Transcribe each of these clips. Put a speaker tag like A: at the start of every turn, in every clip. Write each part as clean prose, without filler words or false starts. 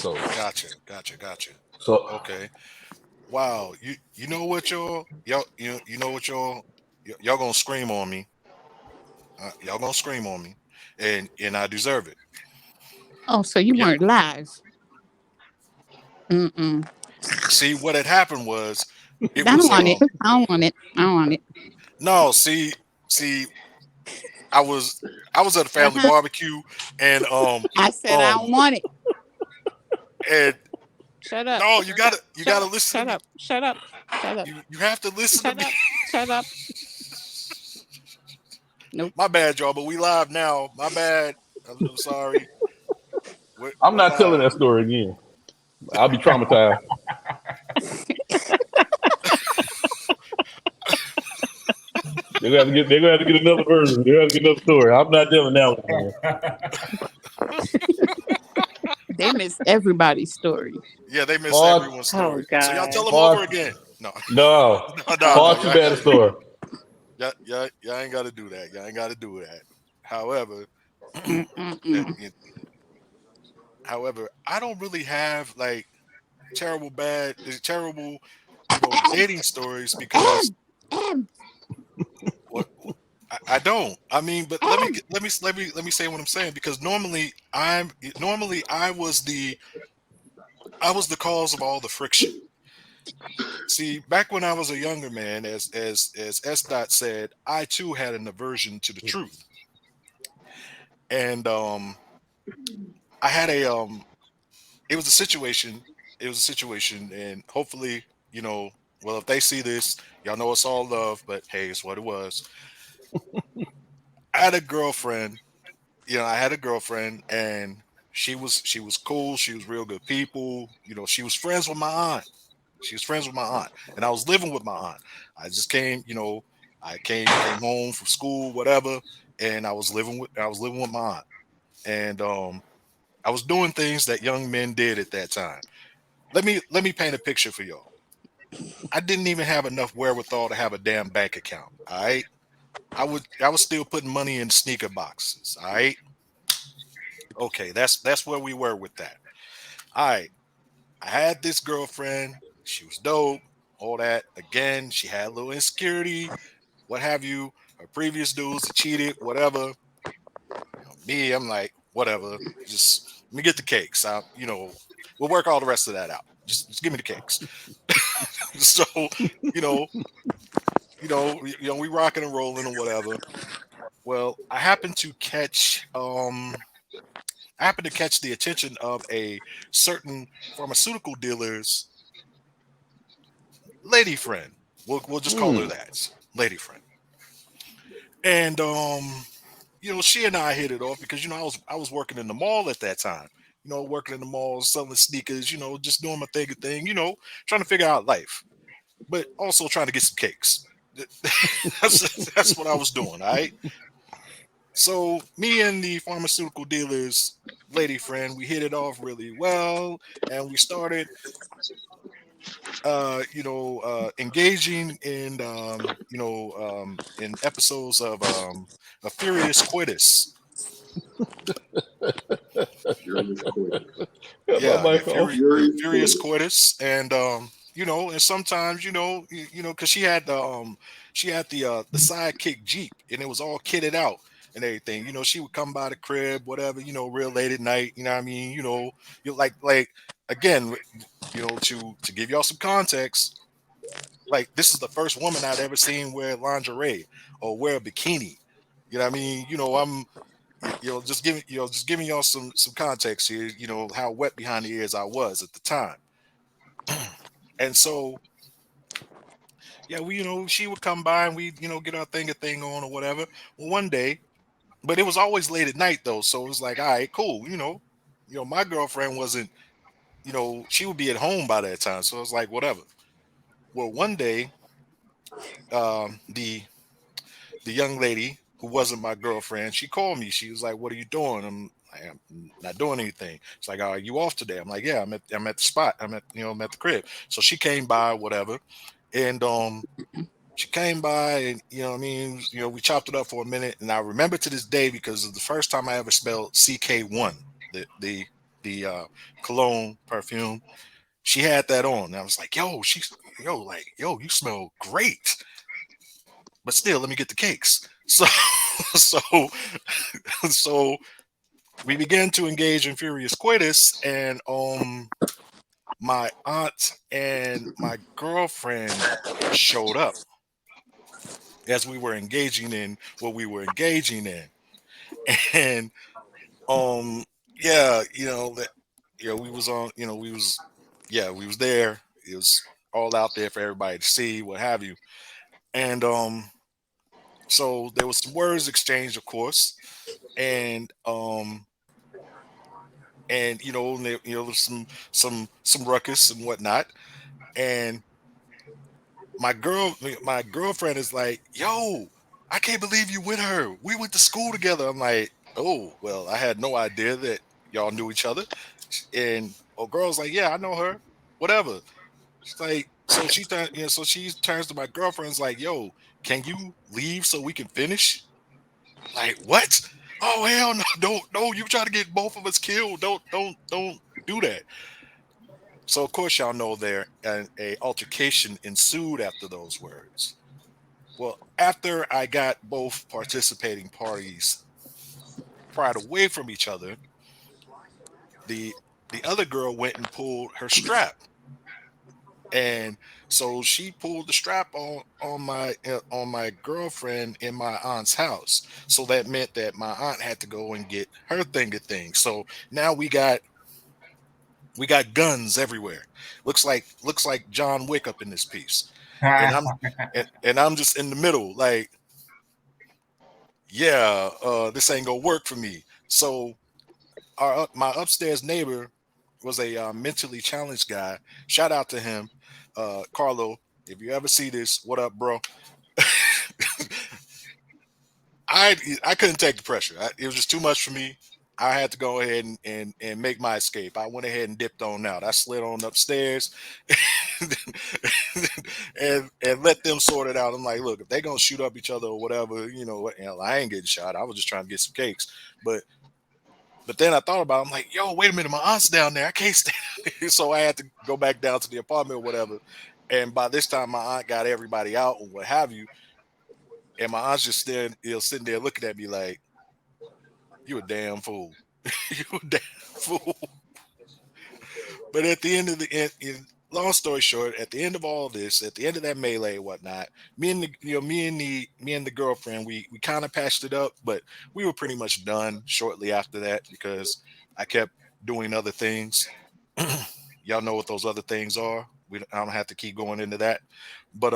A: So,
B: Gotcha.
A: so
B: Okay. Wow. You know what you know what y'all gonna scream on me. Y'all gonna scream on me, and I deserve it.
C: Oh, so you
B: Yeah.
C: weren't live. Mm-mm.
B: See what had happened was, it
C: I don't
B: was
C: want it. I don't want it. I don't want it.
B: no. See, I was I was at a family
C: Uh-huh.
B: barbecue, and
C: I said I
B: um
C: don't want it.
B: and
C: Shut up.
B: no, you gotta listen to
C: Shut
B: me.
C: up. Shut up. Shut up.
B: You have to listen to
C: Shut
B: me.
C: up. Shut up. Nope.
B: My bad, y'all, but we live now. My bad. I'm sorry.
A: I'm
B: We're
A: not telling
B: live.
A: that story again. I'll be traumatized. They're gonna have to get another version. They're gonna have to get another story. I'm not telling that one, man.
C: They missed everybody's story.
B: Yeah, they missed
A: Far,
B: everyone's
D: Oh
B: story. So y'all tell
D: God.
B: them over
A: far,
B: again. No,
A: no,
B: no.
A: far too
B: Y'all ain't
A: bad a
B: got to do.
A: story.
B: Y'all ain't got to do that. Y'all ain't got to do that. However,
C: Mm-mm-mm.
B: it- however, I don't really have like terrible, dating stories because
C: Em, em,
B: what I don't. I mean, but let me
C: em.
B: let me say what I'm saying, because normally I was the cause of all the friction. See, back when I was a younger man, as S. Dot said, I too had an aversion to the truth, and I had a it was a situation. It was a situation, and hopefully, you know, well, if they see this, y'all know it's all love. But hey, it's what it was. I had a girlfriend. I had a girlfriend, and she was cool. She was real good people. She was friends with my aunt. She was friends with my aunt, and I was living with my aunt. I just came, I came home from school, whatever, and I was living with my aunt, and I was doing things that young men did at that time. Let me paint a picture for y'all. I didn't even have enough wherewithal to have a damn bank account. All right, I was still putting money in sneaker boxes. All right, okay, that's where we were with that. All right, I had this girlfriend. She was dope. All that. Again, she had a little insecurity, what have you. Her previous dudes cheated, whatever. Me, I'm like, whatever. Just let me get the cakes. We'll work all the rest of that out. Just give me the cakes. So, you know, we rocking and rolling or whatever. Well, I happened to catch the attention of a certain pharmaceutical dealer's lady friend. We'll just call her
A: Hmm.
B: that, lady friend. And she and I hit it off because I was working in the mall at that time. Working in the mall, selling sneakers. Just doing my thing. Trying to figure out life, but also trying to get some cakes. That's what I was doing. All right. So me and the pharmaceutical dealer's lady friend, we hit it off really well, and we started engaging in episodes of Furious Coitus.
A: Got my
B: Yeah,
A: mic off.
B: Furious Coitus, and and sometimes because she had the sidekick Jeep, and it was all kitted out and everything. She would come by the crib, whatever, real late at night. You know what I mean? You like again, to give y'all some context. Like, this is the first woman I'd ever seen wear lingerie or wear a bikini. You know what I mean? Just giving y'all some context here. How wet behind the ears I was at the time. And so, yeah, she would come by and we get our thing on or whatever. Well, one day, but it was always late at night though, so it was like, all right, cool. My girlfriend wasn't. She would be at home by that time, so it was like whatever. Well, one day, the young lady who wasn't my girlfriend, she called me. She was like, "What are you doing?" I'm not doing anything. She's like, "Are you off today?" I'm like, "Yeah, I'm at the spot. I'm at the crib." So she came by, whatever, and she came by, and what I mean, we chopped it up for a minute, and I remember to this day because it's the first time I ever spelled CK1, the the cologne perfume. She had that on. And I was like, yo, you smell great. But still, let me get the cakes. So so so we began to engage in furious coitus, and my aunt and my girlfriend showed up as we were engaging in what we were engaging in. And yeah, we was on, we was there. It was all out there for everybody to see, what have you. And so there was some words exchanged, of course, and there was some ruckus and whatnot. And my girlfriend is like, yo, I can't believe you with her. We went to school together. I'm like, oh, well, I had no idea that y'all knew each other. And girl's like, yeah, I know her. Whatever. She's like, so she turns to my girlfriend's like, yo, can you leave so we can finish? Like, what? Oh, hell no, no, you try to get both of us killed. Don't do that. So of course y'all know there a altercation ensued after those words. Well, after I got both participating parties pried away from each other, the other girl went and pulled her strap. And so she pulled the strap on my girlfriend in my aunt's house. So that meant that my aunt had to go and get her thing of things. So now we got guns everywhere. Looks like John Wick up in this piece. And I'm just in the middle, like, yeah, this ain't gonna work for me. So my upstairs neighbor was a mentally challenged guy. Shout out to him, Carlo. If you ever see this, what up, bro? I couldn't take the pressure. It was just too much for me. I had to go ahead and make my escape. I went ahead and dipped on out. I slid on upstairs and let them sort it out. I'm like, look, if they're gonna shoot up each other or whatever, I ain't getting shot. I was just trying to get some cakes. But then I thought about it. I'm like, yo, wait a minute, my aunt's down there. I can't stay there. So I had to go back down to the apartment or whatever. And by this time, my aunt got everybody out or what have you. And my aunt's just sitting there looking at me like, you a damn fool. You a damn fool. But at the end of long story short, at the end of all this, at the end of that melee and whatnot, me and the girlfriend, we kind of patched it up, but we were pretty much done shortly after that because I kept doing other things. Y'all know what those other things are. I don't have to keep going into that, but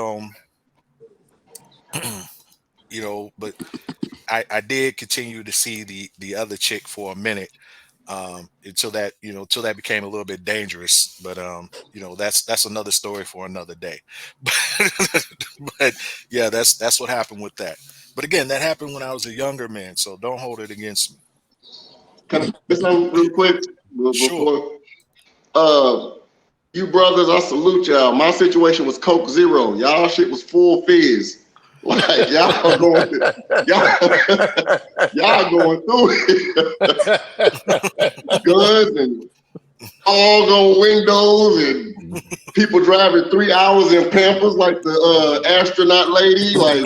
B: but I did continue to see the other chick for a minute until that became a little bit dangerous. But that's another story for another day. But yeah, that's what happened with that. But again, that happened when I was a younger man, so don't hold it against me.
D: Can I say something real quick?
B: Sure.
D: You brothers, I salute y'all. My situation was Coke Zero. Y'all shit was full fizz. Like y'all going through it. Guns and all on windows and people driving 3 hours in Pampers like the astronaut lady. Like,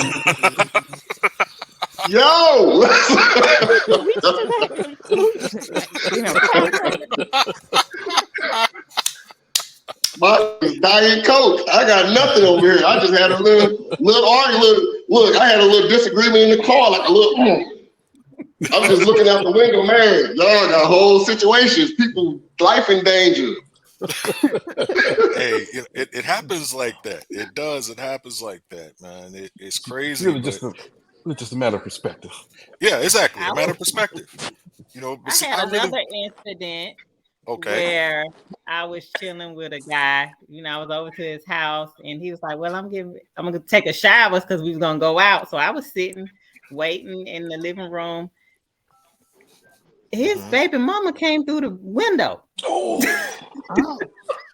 D: yo. My Diet Coke. I got nothing over here. I just had a little argument. Look, I had a little disagreement in the car, like a little. I'm just looking out the window, man. Y'all got whole situations. People, life in danger.
B: Hey, it happens like that. It does. It happens like that, man. It's crazy.
A: It's really just a matter of perspective.
B: Yeah, exactly. A matter of perspective.
E: I had another incident.
B: Okay.
E: Where I was chilling with a guy, I was over to his house and he was like, well, I'm gonna take a shower because we was gonna go out. So I was sitting, waiting in the living room. His baby mama came through the window. Oh.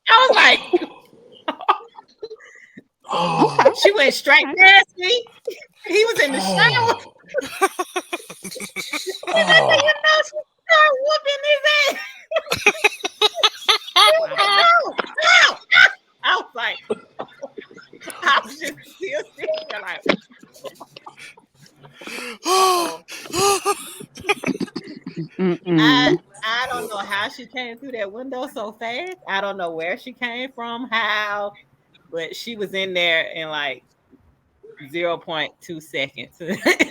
E: I was like, she went straight past me. He was in the shower. She started whooping his ass. I was like, I was just still sitting there like,
C: Mm-mm.
E: I don't know how she came through that window so fast. I don't know where she came from, how, but she was in there in like 0.2 seconds.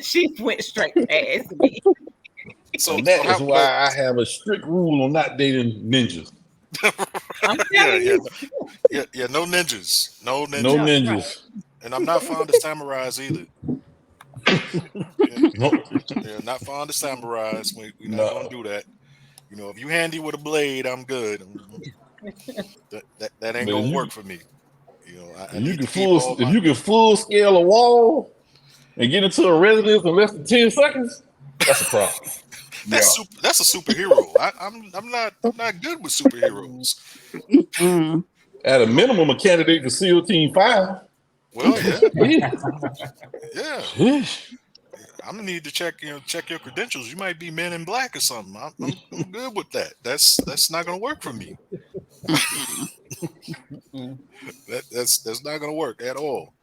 E: She went straight past me.
B: So
A: And that is
B: how,
A: why I have a strict rule on not dating ninjas.
E: I'm
B: yeah,
E: telling
B: yeah,
E: you.
B: yeah, no ninjas, no ninjas,
A: No
E: Yeah,
A: ninjas.
B: and I'm not fond of samurais either. Yeah,
A: No,
B: yeah, not fond of samurais. We're not gonna
A: no.
B: do that. You know, if you handy with a blade, I'm good. That ain't
A: But if
B: gonna
A: you
B: work for me. You know, I
A: if you
B: need
A: can
B: to keep all
A: if
B: my.
A: you can full scale a wall and get into a residence in less than 10 seconds, that's a problem.
B: That's a superhero. I'm not good with superheroes.
C: Mm.
A: At a minimum, a candidate for SEAL Team 5.
B: Well, yeah,
A: Yeah.
B: yeah.
A: Sheesh.
B: I'm gonna need to check your credentials. You might be Men in Black or something. I'm good with that. That's not gonna work for me. That's not gonna work at all.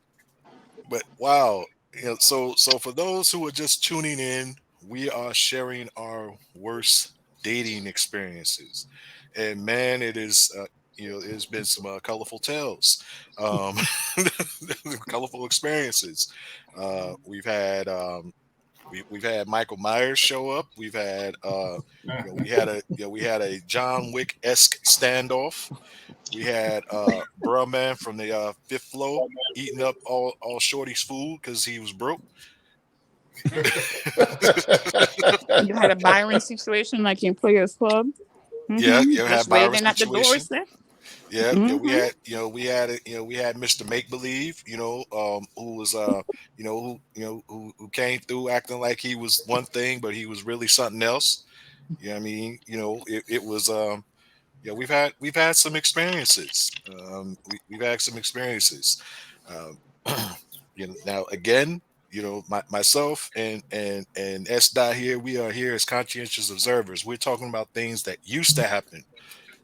B: But wow, so for those who are just tuning in, we are sharing our worst dating experiences, and man, it is it's been some colorful tales, um, colorful experiences. We've had we've had Michael Myers show up. We've had we had a John Wick esque standoff. We had Bruh Man from the Fifth Floor eating up all Shorty's food because he was broke.
C: You had a Byron situation like in Players Club.
B: Yeah,
C: Mm-hmm.
B: you had
C: Just
B: Byron
C: waving at the
B: situation.
C: doorstep.
B: Yeah, we
C: Mm-hmm.
B: had we had Mr. Make Believe, who was who came through acting like he was one thing, but he was really something else. You know what I mean? It was yeah, we've had some experiences. We've had some experiences. Um, now again, myself and S dot here, we are here as conscientious observers. We're talking about things that used to happen.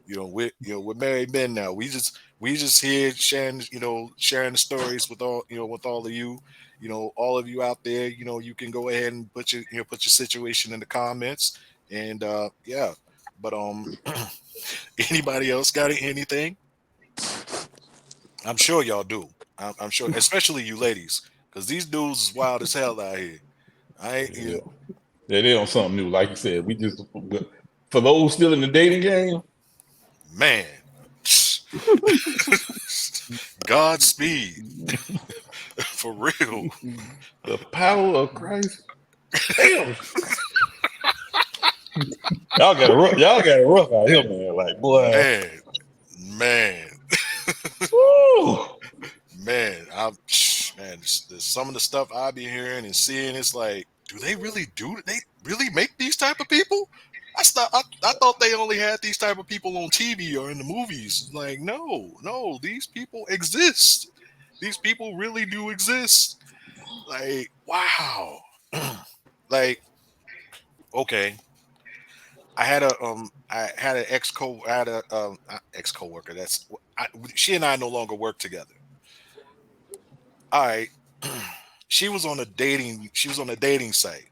B: We're married men now. We just here sharing sharing the stories with all of you. All of you out there. You can go ahead and put your situation in the comments, and yeah. But anybody else got anything? I'm sure y'all do. I'm sure, especially you ladies, because these dudes is wild as hell out here. I ain't,
A: Yeah. Yeah, they on something new. Like you said, for those still in the dating game,
B: man. Godspeed, for real.
A: the power of Christ. Damn. Y'all got it rough out here, man. Like, boy.
B: Man,
A: Woo.
B: man. There's some of the stuff I be hearing and seeing. It's like, do they really make these type of people? I thought they only had these type of people on TV or in the movies. Like, no, these people exist. These people really do exist. Like, wow. Like, okay. I had an ex coworker. She and I no longer work together. All right. She was on a dating site.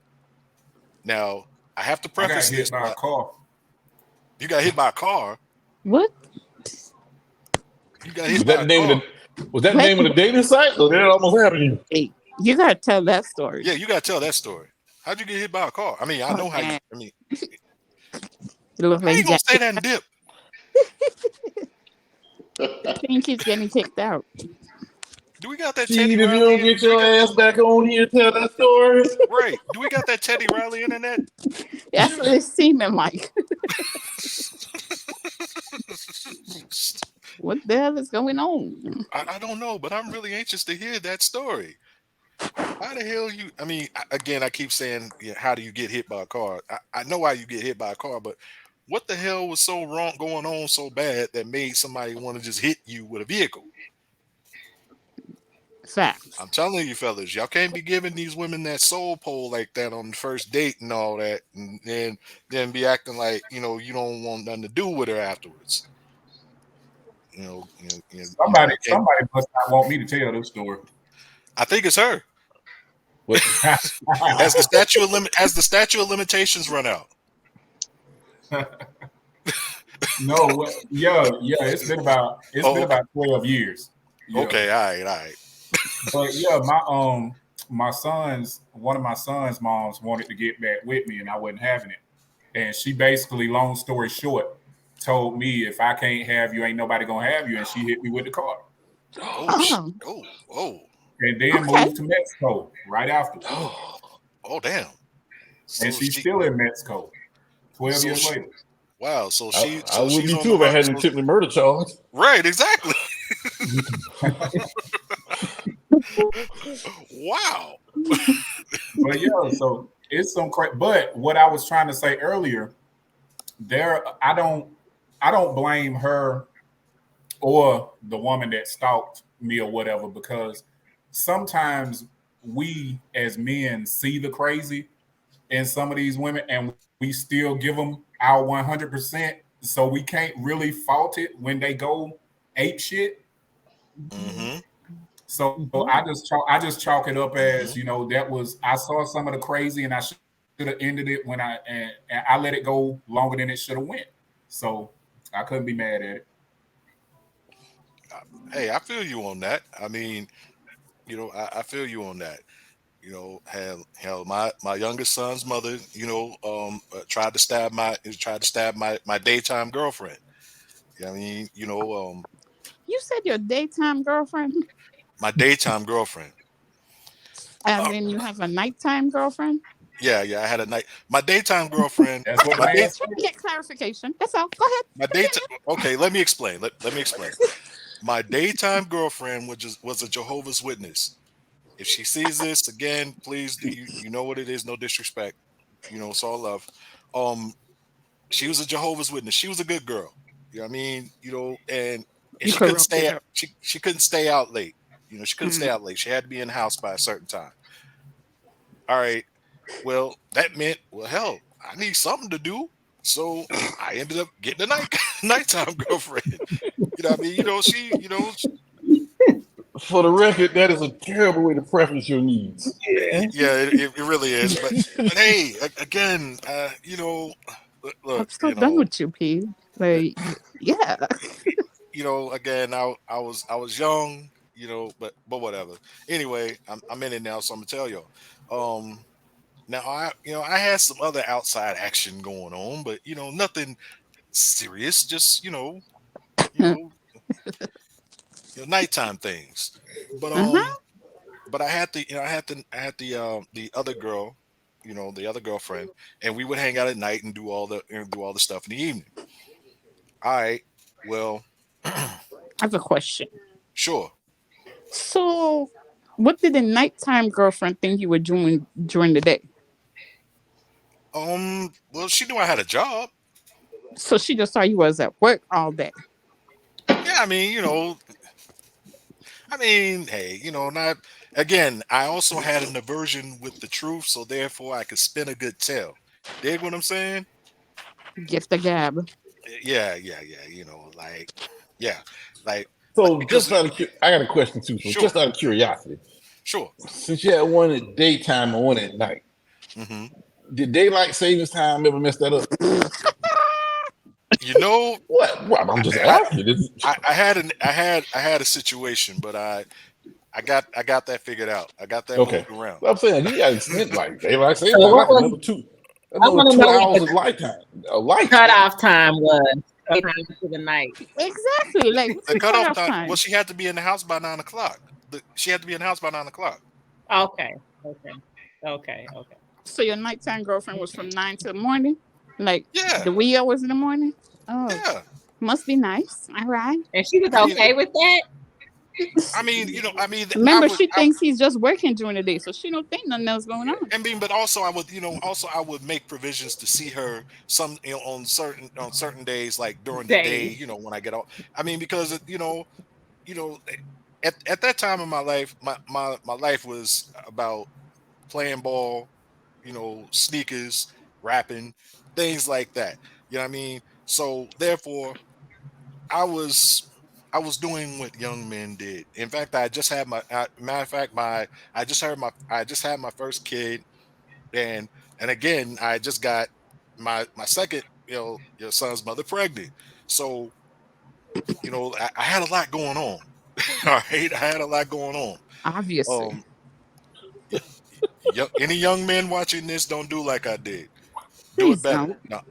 B: Now, I have to preface this by
F: a car.
B: you got hit by a car.
C: What?
B: You got
A: Was
B: hit
A: that
B: by
A: the
B: a
A: name
B: car.
A: was that the name of the dating site? Or that almost happened to you?
C: Hey, you gotta tell that story.
B: Yeah, you gotta tell that story. How'd you get hit by a car? I mean, I know how you. I mean,
C: It looks
B: how
C: like
B: you
C: you
B: gonna
C: got
B: say that and dip?
C: Pinky's getting kicked out.
B: Do we got that
A: Shit,
B: Teddy
A: if you
B: Riley?
A: don't get your ass back on here, tell that story.
B: Right. Do we got that Teddy Riley internet?
C: That's what it's seeming like. What the hell is going on?
B: I don't know, but I'm really anxious to hear that story. How the hell you? I mean, again, I keep saying, how do you get hit by a car? I know how you get hit by a car, but what the hell was so wrong going on so bad that made somebody want to just hit you with a vehicle?
C: Facts.
B: I'm telling you, fellas, y'all can't be giving these women that soul pole like that on the first date and all that, and then be acting like you don't want nothing to do with her afterwards.
F: Somebody
B: And
F: must not want me to tell this story.
B: I think it's her.
A: What?
B: As the statute of limitations run out.
F: No, it's been about 12 years. Yeah.
B: Okay, all right.
F: But yeah, one of my son's moms wanted to get back with me, and I wasn't having it. And she basically, long story short, told me if I can't have you, ain't nobody gonna have you, and she hit me with the car.
B: Oh.
F: And then moved to Mexico right after.
B: Oh, damn. So
F: and she's still in Mexico 12 years later.
B: Wow. So
A: I would be too if I hadn't attempted murder charge.
B: Right, exactly. Wow.
F: But yeah, so it's some crazy. But what I was trying to say earlier, I don't blame her or the woman that stalked me or whatever, because sometimes we as men see the crazy in some of these women and we still give them our 100%. So we can't really fault it when they go ape shit.
B: Mm-hmm.
F: So I just chalk it up as, I saw some of the crazy and I should have ended it when I let it go longer than it should have went. So I couldn't be mad at it.
B: Hey, I feel you on that. I mean, I feel you on that. Hell, my youngest son's mother, tried to stab my daytime girlfriend. I mean,
C: You said your daytime girlfriend?
B: My daytime girlfriend.
C: And then you have a nighttime girlfriend?
B: Yeah, I had my daytime girlfriend.
F: That's what
C: I'm just trying to get clarification. That's all. Go ahead.
B: Okay, let me explain. Let me explain. My daytime girlfriend was a Jehovah's Witness. If she sees this again, please, you know what it is. No disrespect. It's all love. She was a Jehovah's Witness. She was a good girl. You know what I mean? And she couldn't stay out. She couldn't stay out late. She couldn't stay out late. She had to be in the house by a certain time. All right. Well, that meant, hell, I need something to do. So I ended up getting a nighttime girlfriend. You know what I mean? She
A: For the record, that is a terrible way to preference your needs.
B: Yeah, it really is. But hey, again, look,
C: I'm still done with you, P. Like, yeah.
B: Again, I was young, but whatever. Anyway, I'm in it now, so I'm gonna tell y'all. Now I had some other outside action going on, but nothing serious. Just nighttime things. But but I had the other girl, the other girlfriend, and we would hang out at night and do all the stuff in the evening. All right. Well,
C: I have a question.
B: Sure.
C: So, what did the nighttime girlfriend think you were doing during the day?
B: Well, she knew I had a job.
C: So she just saw you was at work all day.
B: Yeah, I mean, hey, not again. I also had an aversion with the truth, so therefore I could spin a good tale. Dig what I'm saying?
C: Gift the gab.
B: Yeah.
A: So I got a question too. So just out of curiosity,
B: sure.
A: Since you had one at daytime and one at night, did daylight savings time ever mess that up?
B: What?
A: Well, I'm just asking.
B: I had a situation, but I got that figured out. I got that moved around.
A: Well, I'm saying you got extend like daylight savings time. That's another 2 hours of lifetime.
E: Cutoff time was to the night.
C: Exactly. Like
B: the cutoff time. Well, she had to be in the house by 9 o'clock. She had to be in the house by 9 o'clock.
E: Okay.
C: So your nighttime girlfriend was from 9 to the morning? Like the wee hours in the morning? Oh, yeah. Must be nice. All right.
E: And she was okay with that?
C: Remember, she thinks he's just working during the day, so she don't think nothing else going on.
B: But also I would make provisions to see her on certain days, like during the day, when I get off. Because at that time in my life, my life was about playing ball, sneakers, rapping, things like that. You know what I mean? So therefore, I was I was doing what young men did. In fact, I just had matter of fact, I just had my first kid, and again, I just got my second, your son's mother pregnant. So, I had a lot going on. All right, I had a lot going on.
C: Obviously.
B: Any young men watching this, don't do like I did. Do
C: Please
B: it better.
C: don't.
B: No.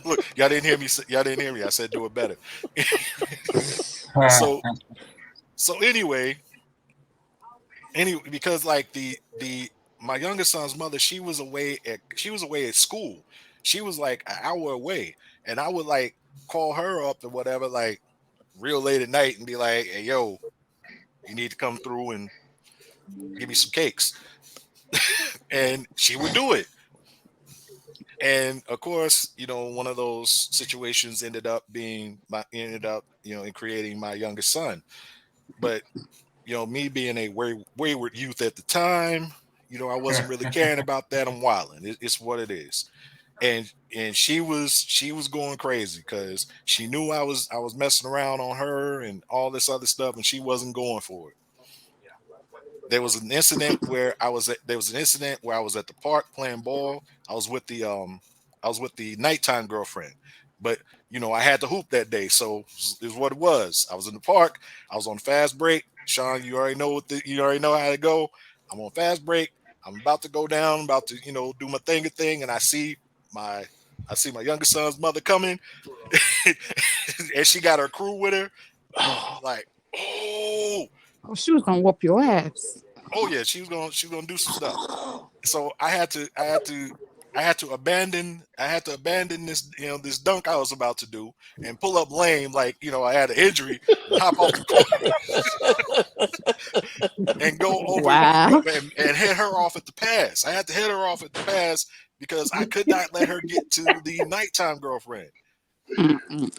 B: Look, y'all didn't hear me. Y'all didn't hear me. I said do it better. So anyway, because like my youngest son's mother, she was away at school. She was like an hour away, and I would like call her up or whatever, like real late at night, and be like, "Hey, yo, you need to come through and give me some cakes," and she would do it. And of course, one of those situations ended up in creating my youngest son. But me being a wayward youth at the time, I wasn't really caring about that. I'm wilding. It's what it is. And she was going crazy because she knew I was messing around on her and all this other stuff, and she wasn't going for it. There was an incident where I was at the park playing ball. I was with the nighttime girlfriend, but I had to hoop that day, so is what it was. I was in the park. I was on fast break. Sean, you already know how to go. I'm on fast break. I'm about to go down. I'm about to do my thing, and I see my youngest son's mother coming, and she got her crew with her. Like, oh.
C: Oh, she was gonna whoop your ass.
B: Oh yeah, she was gonna do some stuff. So I had to abandon this this dunk I was about to do and pull up lame like I had an injury, hop off the court and go over and head her off at the pass. I had to head her off at the pass because I could not let her get to the nighttime girlfriend.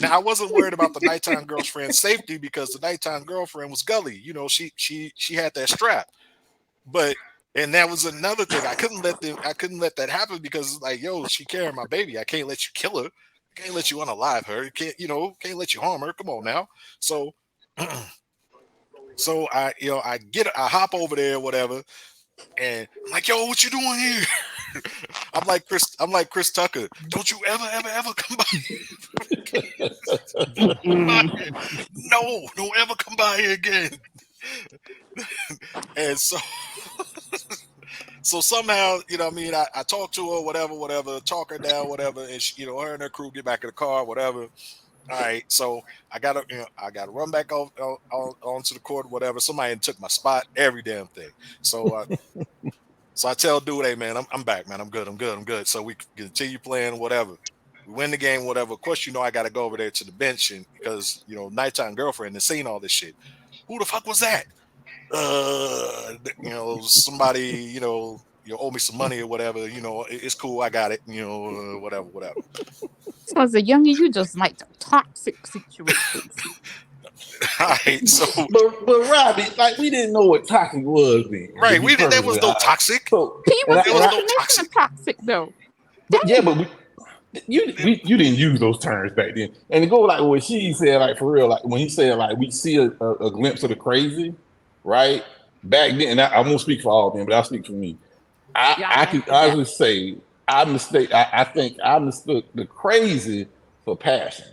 B: Now I wasn't worried about the nighttime girlfriend's safety because the nighttime girlfriend was gully. She had that strap. And that was another thing. I couldn't let that happen because like, yo, she carrying my baby. I can't let you kill her. I can't let you unalive her. Can't let you harm her. Come on now. So I hop over there, whatever. And I'm like, yo, what you doing here? I'm like Chris Tucker. Don't you ever come by? No, don't ever come by here again. And so somehow, I talk to her, whatever, talk her down, whatever, and she, her and her crew get back in the car, whatever. All right, so I gotta run back onto the court, whatever. Somebody took my spot, every damn thing. So I tell dude, hey man, I'm back, man. I'm good. So we continue playing, whatever. We win the game, whatever. Of course, I gotta go over there to the bench and because nighttime girlfriend has seen all this shit. Who the fuck was that? Somebody, you owe me some money or whatever. It's cool. I got it. Whatever.
C: So as a youngin, you just like the toxic situations.
B: All right, so
A: but Robbie, like we didn't know what toxic was then.
B: Right, we didn't. There was no toxic.
A: So,
C: he was no toxic though.
A: But yeah, but you didn't use those terms back then. And to go like what she said, like for real, like when he said like we see a glimpse of the crazy, right? Back then, and I won't speak for all of them, but I'll speak for me. I can honestly say I think I mistook the crazy for passion.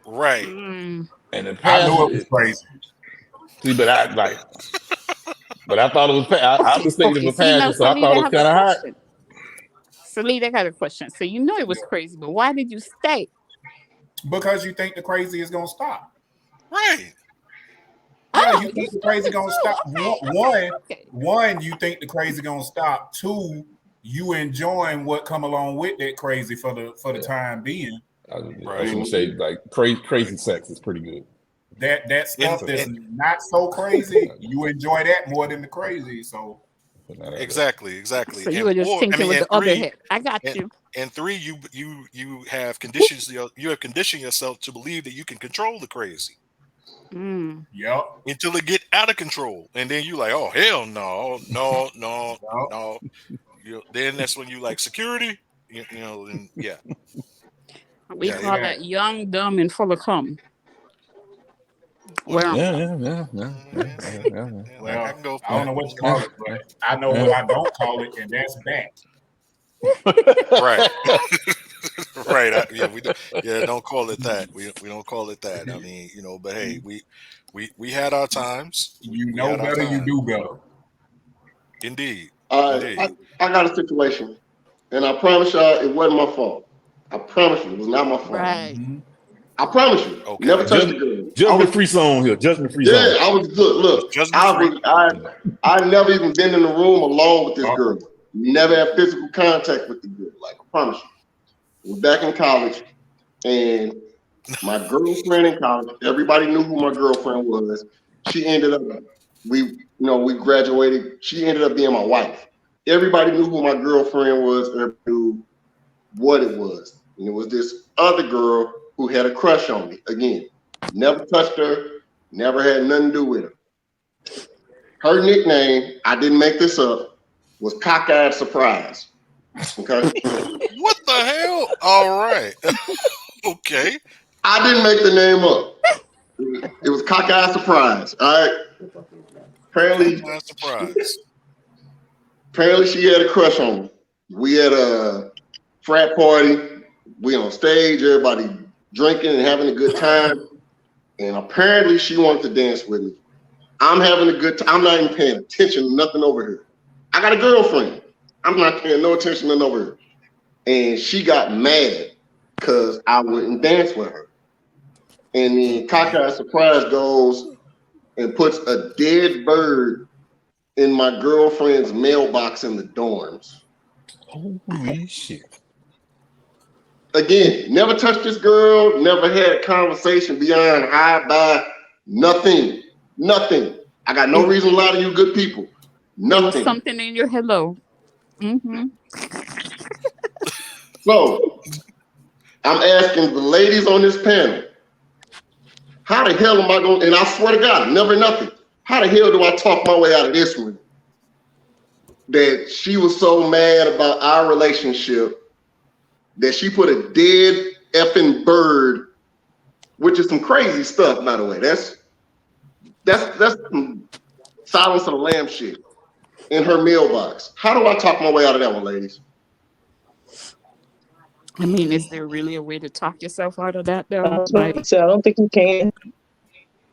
B: Right.
A: And the passion,
F: I knew it was crazy.
A: See, but I thought it was I mistaken it for passion, so I thought it was kind of hot.
C: So Lee, I got a question. So it was crazy, but why did you stay?
F: Because you think the crazy is gonna stop.
B: Right.
F: Yeah, you think the crazy gonna stop. One, you think the crazy gonna stop. Two, you enjoying what come along with that crazy for the time being.
A: I was gonna say like crazy sex is pretty good.
F: That stuff that's not so crazy, you enjoy that more than the crazy. So
B: exactly.
C: So you were just thinking with the other head. I got you.
B: And three, you have conditioned yourself to believe that you can control the crazy.
F: Yep.
B: Until it get out of control, and then you like, oh hell no. Then that's when you like security. And yeah.
C: We call that young, dumb, and full of cum.
F: Well, I don't know what you call it, but I know what I don't call it, and that's that.
B: Right. Right. Don't call it that. We don't call it that. I mean, but hey, we had our times.
F: You know better, you do better.
B: Indeed.
D: I got a situation, and I promise y'all it wasn't my fault. I promise you it was not my fault.
C: Right.
D: Mm-hmm. I promise you. Okay. Never touched the girl.
A: Judgment free zone here. Judgment free zone.
D: Yeah, I was good. Look, I never even been in the room alone with this girl. Never had physical contact with the girl. Like, I promise you. We're back in college, and my girlfriend in college, everybody knew who my girlfriend was. She ended up, we graduated. She ended up being my wife. Everybody knew who my girlfriend was, and knew what it was. And it was this other girl who had a crush on me. Again, never touched her, never had nothing to do with her. Her nickname, I didn't make this up, was Cockeyed Surprise. Okay?
B: What the hell? All right. Okay.
D: I didn't make the name up. It was Cockeyed Surprise. All right. Apparently she had a crush on me. We had a frat party. We on stage, everybody drinking and having a good time. And apparently she wanted to dance with me. I'm having a good time. I'm not even paying attention to nothing over here. I got a girlfriend. I'm not paying no attention to over here. And she got mad because I wouldn't dance with her. And then Cockeyed Surprise goes and puts a dead bird in my girlfriend's mailbox in the dorms.
A: Holy shit.
D: Again, never touched this girl, never had a conversation beyond hi, bye, nothing. I got no reason to lie to you good people. Nothing.
C: Something in your hello. Mm-hmm.
D: So, I'm asking the ladies on this panel, how the hell am I going, and I swear to God, never nothing. How the hell do I talk my way out of this one? That she was so mad about our relationship that she put a dead effing bird, which is some crazy stuff, by the way. That's some Silence of the Lamb shit in her mailbox. How do I talk my way out of that one, ladies?
C: I mean, is there really a way to talk yourself out of that, though?
G: I don't think you can.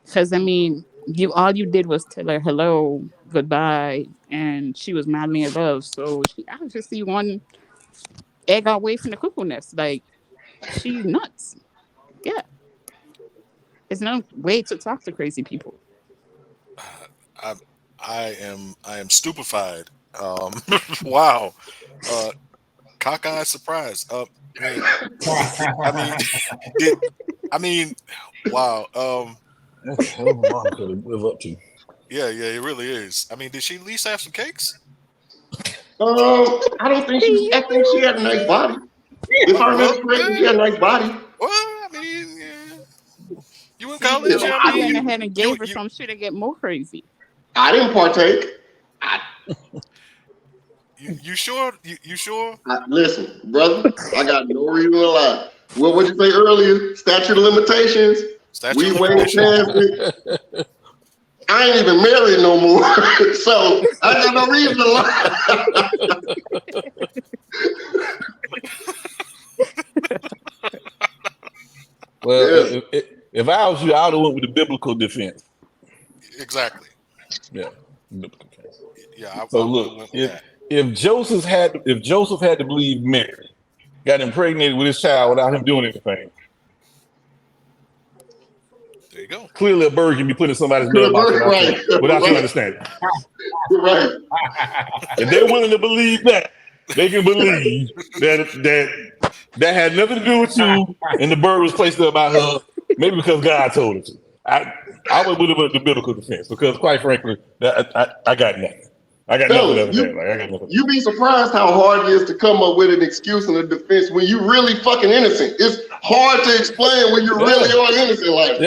C: Because, I mean, all you did was tell her hello, goodbye, and she was madly in love. So she obviously one egg away from the cuckoo nest. Like, she's nuts. Yeah. There's no way to talk to crazy people.
B: I am stupefied. Wow. Cockeyed Surprise. Wow.
A: That's a hell of a mom to live up to.
B: Yeah, it really is. I mean, did she at least have some cakes?
D: I don't think I think she had a nice body. If I remember correctly, she had a nice body.
B: Well, I mean, yeah. You in college?
C: I went ahead and gave her some shit to get more crazy.
D: I didn't partake.
B: You sure? You sure?
D: Listen, brother, I got no reason to lie. What would you say earlier? Statute of limitations. We way past it. I ain't even married no more, so I got no reason to lie.
A: Well, yeah. if I was you, I would have went with the biblical defense.
B: Exactly.
A: Yeah. Biblical case.
B: Yeah.
A: So look, if Joseph had to believe Mary got impregnated with his child without him doing anything.
B: There you go.
A: Clearly, a bird can be put in somebody's mailbox without you understanding.
D: Right.
A: If they're willing to believe that, they can believe that had nothing to do with you, and the bird was placed there by her, maybe because God told it to. I would with the biblical defense because, quite frankly, I got nothing. I got nothing other than that. I got nothing.
D: You'd be surprised how hard it is to come up with an excuse and a defense when you really fucking innocent. It's hard to explain when you really are innocent. Like,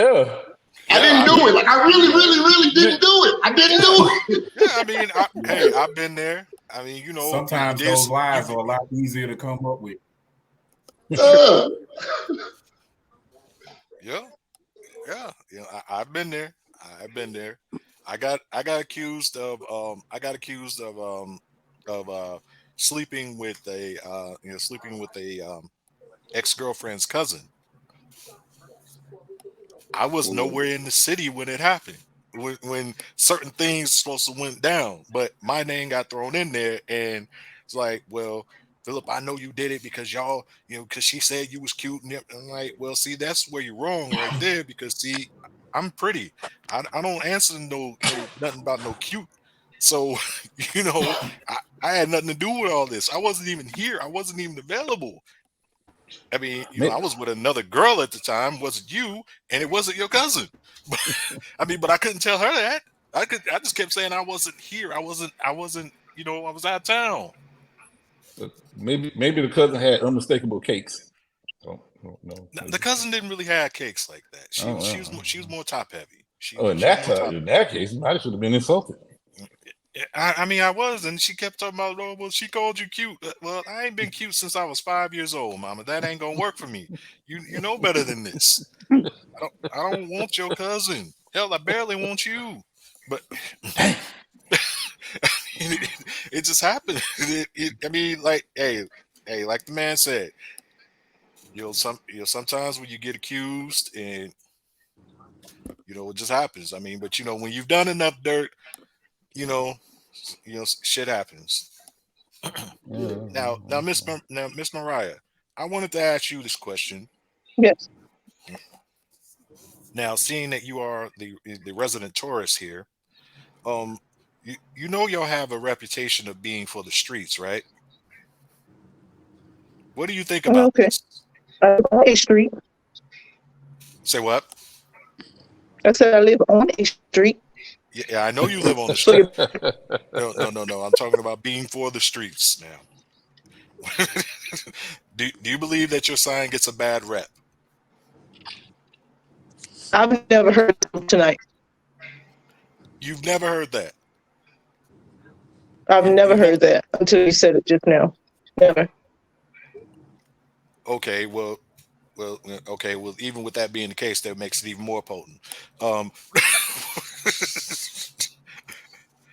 D: I didn't do it. Like I really, really, really didn't do it. I didn't do it.
B: Yeah, I mean, hey, I've been there. I mean, you know,
F: Sometimes those lies are a lot easier to come up with.
B: Yeah, you know, I've been there. I've been there. I got accused of sleeping with a ex-girlfriend's cousin. I was nowhere in the city when it happened. When certain things supposed to went down, but my name got thrown in there, and it's like, well, Philip, I know you did it because y'all, you know, because she said you was cute, and I'm like, well, see, that's where you're wrong right there, because see, I'm pretty. I don't answer no nothing about no cute. So, you know, I had nothing to do with all this. I wasn't even here. I wasn't even available. I mean, you know, I was with another girl at the time. Wasn't you, and it wasn't your cousin. I mean, but I couldn't tell her that. I just kept saying I wasn't here. I wasn't. You know, I was out of town.
A: Maybe the cousin had unmistakable cakes. No.
B: The cousin didn't really have cakes like that. She was more top heavy.
A: In that case, I should have been insulted.
B: I mean, I was, and she kept talking about, oh, well, she called you cute. Well, I ain't been cute since I was 5 years old, Mama. That ain't gonna work for me. You know better than this. I don't want your cousin. Hell, I barely want you. But it just happened. I mean, like, hey, like the man said, sometimes when you get accused, and you know, it just happens. I mean, but you know, when you've done enough dirt, you know, shit happens. Now, Miss Mariah, I wanted to ask you this question.
G: Yes.
B: Now, seeing that you are the resident tourist here, you know y'all have a reputation of being for the streets, right? What do you think about this?
G: I live on a street.
B: Say what?
G: I said I live on a street.
B: Yeah, I know you live on the street. No. I'm talking about being for the streets now. Do you believe that your sign gets a bad rep?
G: I've never heard of tonight.
B: You've never heard that?
G: I've never heard that until you said it just now. Never.
B: Okay, well, even with that being the case, that makes it even more potent.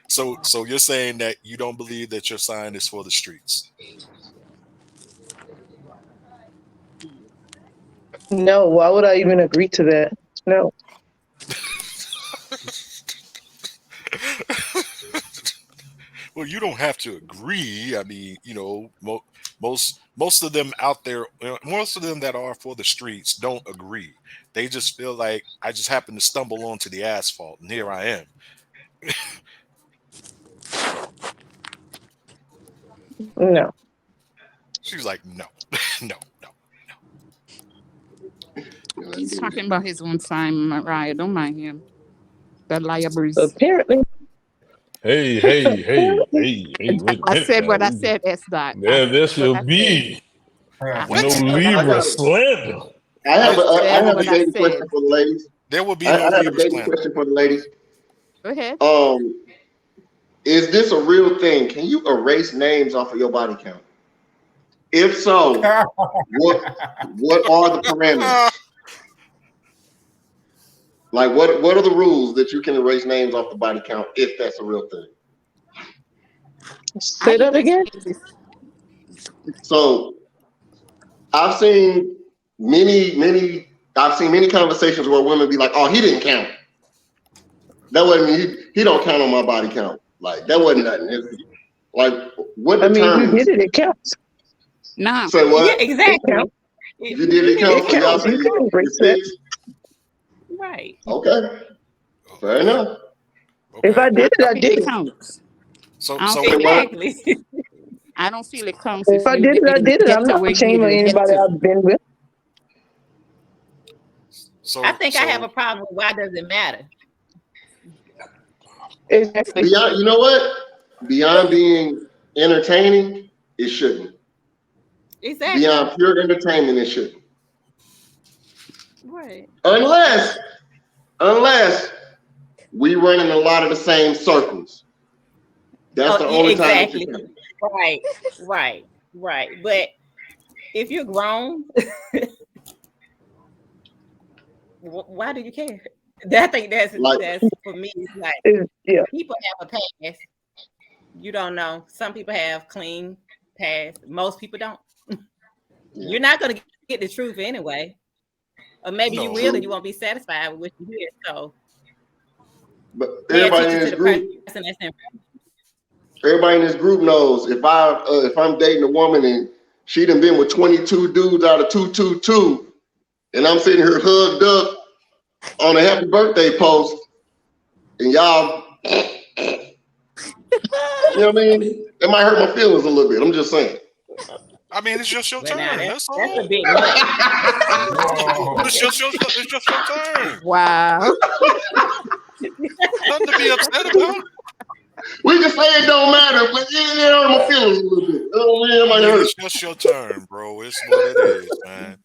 B: So you're saying that you don't believe that your sign is for the streets?
G: No, why would I even agree to that? No.
B: Well, you don't have to agree. I mean, you know, most of them out there, most of them that are for the streets don't agree. They just feel like I just happened to stumble onto the asphalt, and here I am.
G: No.
B: She's like, no.
C: He's talking about his own sign, Mariah. Don't mind him. The liar Bruce.
G: Apparently.
A: Hey.
C: I said what I said, S-Dot.
A: There should be no Libra slander.
D: I have a dating question for the ladies.
B: There will be
D: I
B: no
D: have a
B: Libra
D: dating
B: slander.
D: question for the ladies.
C: Go ahead.
D: Is this a real thing? Can you erase names off of your body count? If so, what are the parameters? Like, what are the rules that you can erase names off the body count if that's a real thing?
G: Say that again.
D: So, I've seen many conversations where women be like, "Oh, he didn't count. That wasn't he don't count on my body count. Like that wasn't nothing." Like, what determines?
G: You did it. It counts.
C: Nah.
D: Say what?
E: Yeah, exactly.
D: You did it count. So y'all say it's
E: right.
D: okay. Fair enough.
B: Okay.
G: If I did it, I did it.
C: Counts.
B: So
E: Exactly.
C: I don't feel it counts.
G: If I did it, I did it. I'm not ashamed of anybody I've been with.
B: So
E: I think I have a problem with why does it matter?
G: Exactly.
D: Beyond, you know what? Beyond being entertaining, it shouldn't.
E: Exactly.
D: Beyond pure entertainment, it shouldn't.
E: Right.
D: Unless unless we run in a lot of the same circles. That's the only
E: exactly.
D: time.
E: Right. But if you're grown, why do you care? I think that's for me. It's like people have a past. You don't know. Some people have clean past. Most people don't. You're not gonna get the truth anyway. Or maybe you will, and you won't be satisfied with what you hear. So,
D: but everybody in this group knows if I'm dating a woman and she done been with 22 dudes out of 222, and I'm sitting here hugged up on a happy birthday post, and y'all, you know what I mean? It might hurt my feelings a little bit. I'm just saying.
B: I mean, it's just your turn. That's all.
E: That's a big
B: It's just your turn.
C: Wow.
B: Nothing to be upset about.
D: We can say it don't matter, but it hurt my feelings a little bit.
B: It's just your turn, bro. It's what it is, man.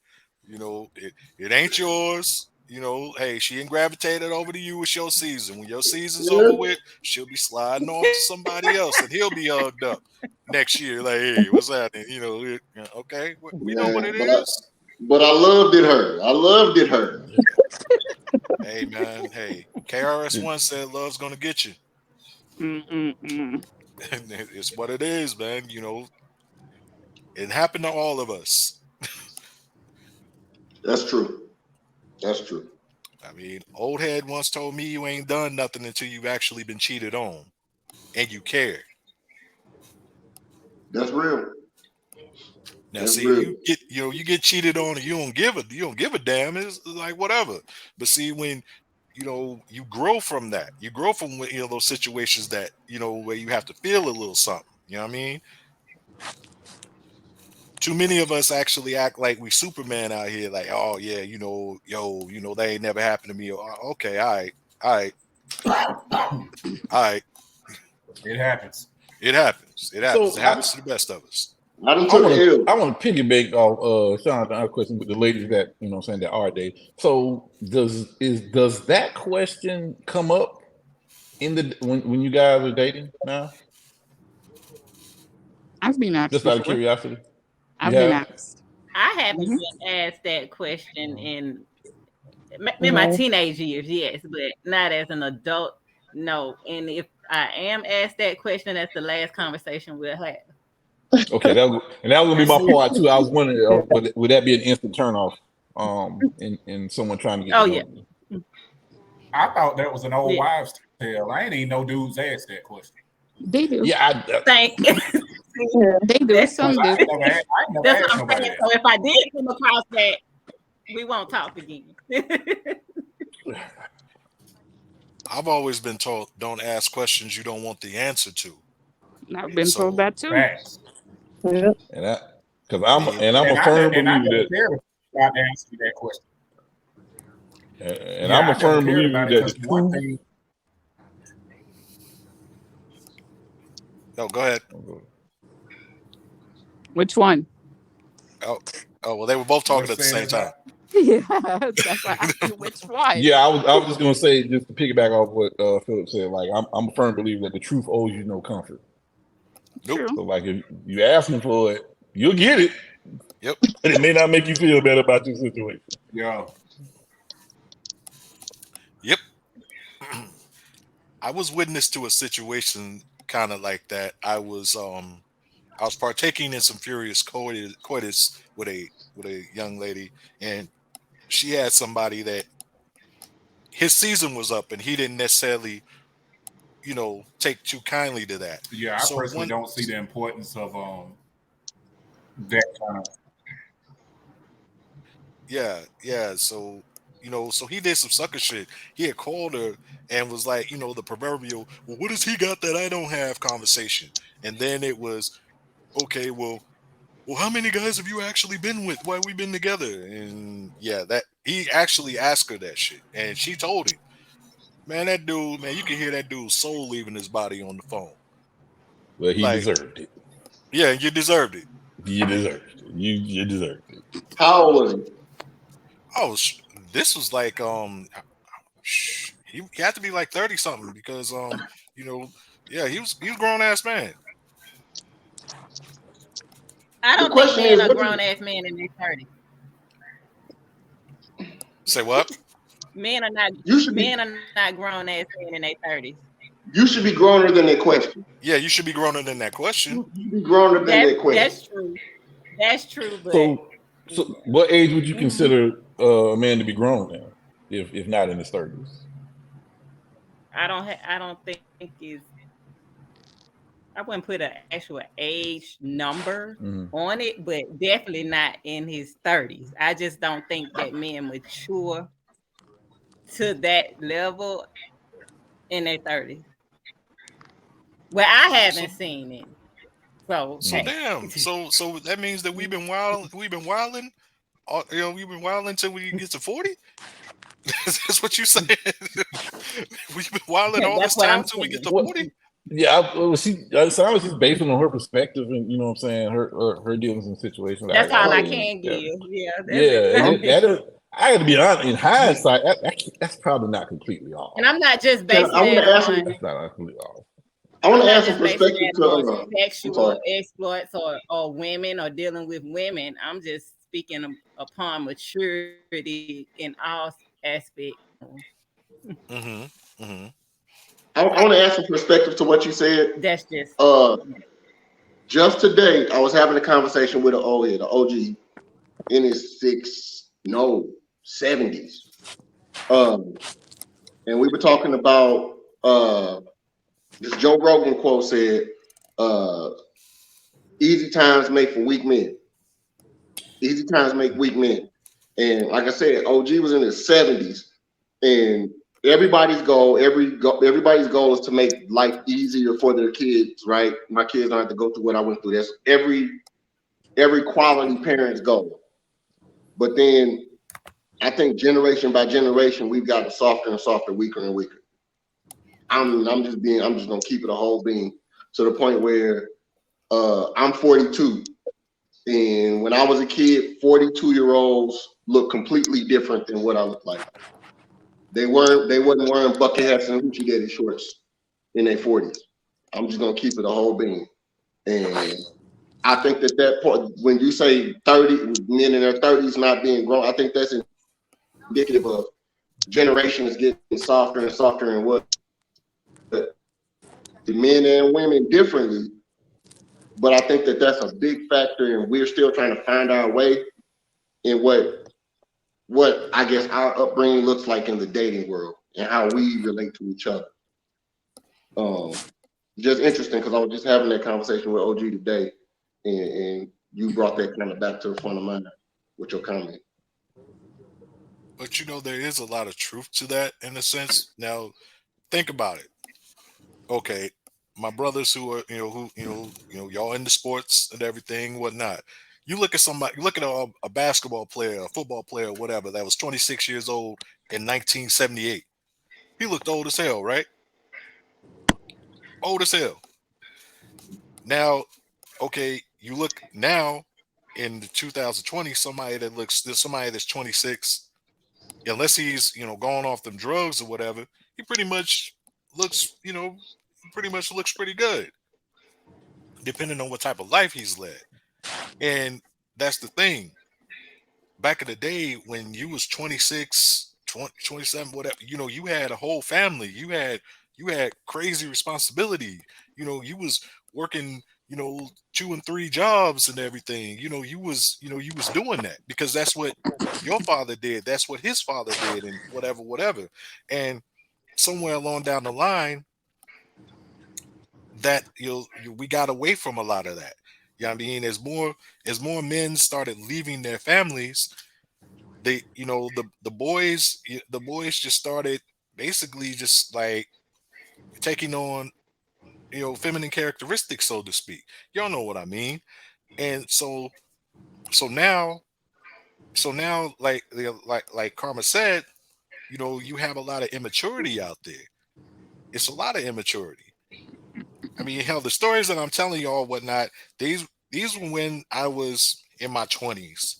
B: You know, it ain't yours. You know, hey, she ain't gravitated over to you. It's your season. When your season's over with, she'll be sliding on to somebody else, and he'll be hugged up next year. Like, hey, what's happening? You know, okay, we know what it is.
D: But I loved it her.
B: Hey, man. Hey, KRS-One said love's gonna get you. It's what it is, man. You know, it happened to all of us.
D: That's true.
B: I mean, old head once told me you ain't done nothing until you've actually been cheated on, and you care.
D: That's real.
B: Now, see, you get cheated on, and you don't give a damn. It's like whatever. But see, when you grow from that, you grow from those situations that where you have to feel a little something. You know what I mean? Too many of us actually act like we Superman out here, like, oh yeah, that ain't never happened to me. Okay, all right.
F: It happens.
B: It happens. It happens to the best of us.
A: I want to piggyback off Sean's question with the ladies that saying that are dating. So does that question come up when you guys are dating now?
C: I've been asked.
A: Just out of curiosity.
C: I've been asked.
E: I haven't been asked that question in my teenage years, yes, but not as an adult, no. And if I am asked that question, that's the last conversation we'll have.
A: Okay, that was gonna be my part too. I was wondering, would that be an instant turnoff? In someone trying to get.
E: Oh yeah.
F: I thought that was an old wives' tale. I ain't even know dudes asked that question.
C: They do.
E: Yeah, they
C: do. Some do.
F: I never asked nobody that.
E: So if I did come across that, we won't talk again.
B: I've always been told, don't ask questions you don't want the answer to.
C: I've been told that too.
F: Facts.
G: Yeah.
A: And I'm a firm believer that.
F: God answer that question.
A: And I'm a firm believer that.
F: One thing.
B: No, go ahead.
C: Which one?
B: Oh, well, they were both talking at the same time.
C: Yeah, that's why I asked you which one.
A: Yeah, I was just gonna say, just to piggyback off what Philip said. Like, I'm a firm believer that the truth owes you no comfort.
B: Nope.
A: So, like, if you asking for it, you'll get it.
B: Yep.
A: But it may not make you feel better about your situation.
F: Yeah.
B: Yep. I was witness to a situation kind of like that. I was partaking in some furious coitus with a young lady, and she had somebody that his season was up, and he didn't necessarily, take too kindly to that.
F: Yeah, I personally don't see the importance of that kind of.
B: Yeah. So, so he did some sucker shit. He had called her and was like, the proverbial, well, what does he got that I don't have conversation? And then it was, okay, well, how many guys have you actually been with while we've been together? And yeah, that he actually asked her that shit. And she told him, man, that dude, you can hear that dude's soul leaving his body on the phone.
A: Well, he deserved it.
B: Yeah, you deserved it.
A: You deserved it. You deserved it.
D: How old was he?
B: Oh, this was like, He had to be like 30 something because yeah, he was a grown ass man.
E: I
D: The
E: don't think
D: question
E: men
D: is,
E: are
D: what
E: grown ass men in their 30s.
B: Say what?
E: Men are not
D: you should be
E: grown ass men in their 30s.
D: you should be growner than that question.
B: Yeah, you should be growner than that question.
D: You should be growner than that question.
E: That's true. That's true, but
A: So what age would you
E: Mhm.
A: consider a man to be grown now, if not in his 30s?
E: I don't think is I wouldn't put an actual age number on it, but definitely not in his 30s. I just don't think that men mature to that level in their 30s. Well, I haven't seen it. So
B: So
E: hey.
B: damn. So that means that we've been wilding. We've been wilding until we get to 40. That's what you saying? We've been wilding all
E: That's
B: this
E: what
B: time
E: I'm
B: until we get to
E: saying.
B: 40.
A: Yeah, so I was just based on her perspective, and you know what I'm saying, her dealings in situations.
E: That's all I
A: mean,
E: can give. Yeah. That's
A: Yeah,
E: it.
A: that is. I got to be honest. In hindsight, that's probably not completely off.
E: And I'm not just basing
D: I want
E: it
D: to ask
E: on.
D: him.
A: That's not completely off.
D: I want
E: I'm
D: to
E: not
D: add some
E: just basing
D: perspective
E: that on
D: to. I'm
E: sexual
D: sorry.
E: exploits or women or dealing with women. I'm just speaking upon maturity in all aspects.
D: I want to add some perspective to what you said.
E: That's just
D: Just today, I was having a conversation with the OG in his 70s. And we were talking about this Joe Rogan quote said, easy times make for weak men. Easy times make weak men. And like I said, OG was in his 70s, and everybody's goal is to make life easier for their kids, right? My kids don't have to go through what I went through. That's every quality parent's goal. But then I think generation by generation, we've gotten softer and softer, weaker and weaker. I'm just gonna keep it a whole being to the point where I'm 42. And when I was a kid, 42-year-olds look completely different than what I look like. They wasn't wearing bucket hats and hoochie daddy shorts in their 40s. I'm just gonna keep it a whole being. And I think that part, when you say 30 men in their 30s not being grown, I think that's indicative of generations getting softer and softer and what the men and women differently. But I think that that's a big factor, and we're still trying to find our way in what I guess our upbringing looks like in the dating world and how we relate to each other. Just interesting because I was just having that conversation with OG today, and you brought that kind of back to the front of mind with your comment.
B: But there is a lot of truth to that in a sense. Now, think about it. Okay, my brothers who are y'all into sports and everything, whatnot. You look at somebody, you look at a basketball player, a football player, whatever, that was 26 years old in 1978. He looked old as hell, right? Old as hell. Now, okay, you look now in the 2020, somebody that's 26, unless he's going off them drugs or whatever, he pretty much looks pretty good, depending on what type of life he's led. And that's the thing. Back in the day when you was 26, 20, 27, whatever, you had a whole family. You had crazy responsibility. You was working, 2 and 3 jobs and everything. You was doing that because that's what your father did. That's what his father did, and whatever. And somewhere along down the line, that we got away from a lot of that. You know what I mean? As more men started leaving their families, they the boys just started basically just like taking on feminine characteristics, so to speak. Y'all know what I mean. And so now like Karma said, you have a lot of immaturity out there. It's a lot of immaturity. I mean, hell, the stories that I'm telling y'all, whatnot, these were when I was in my 20s,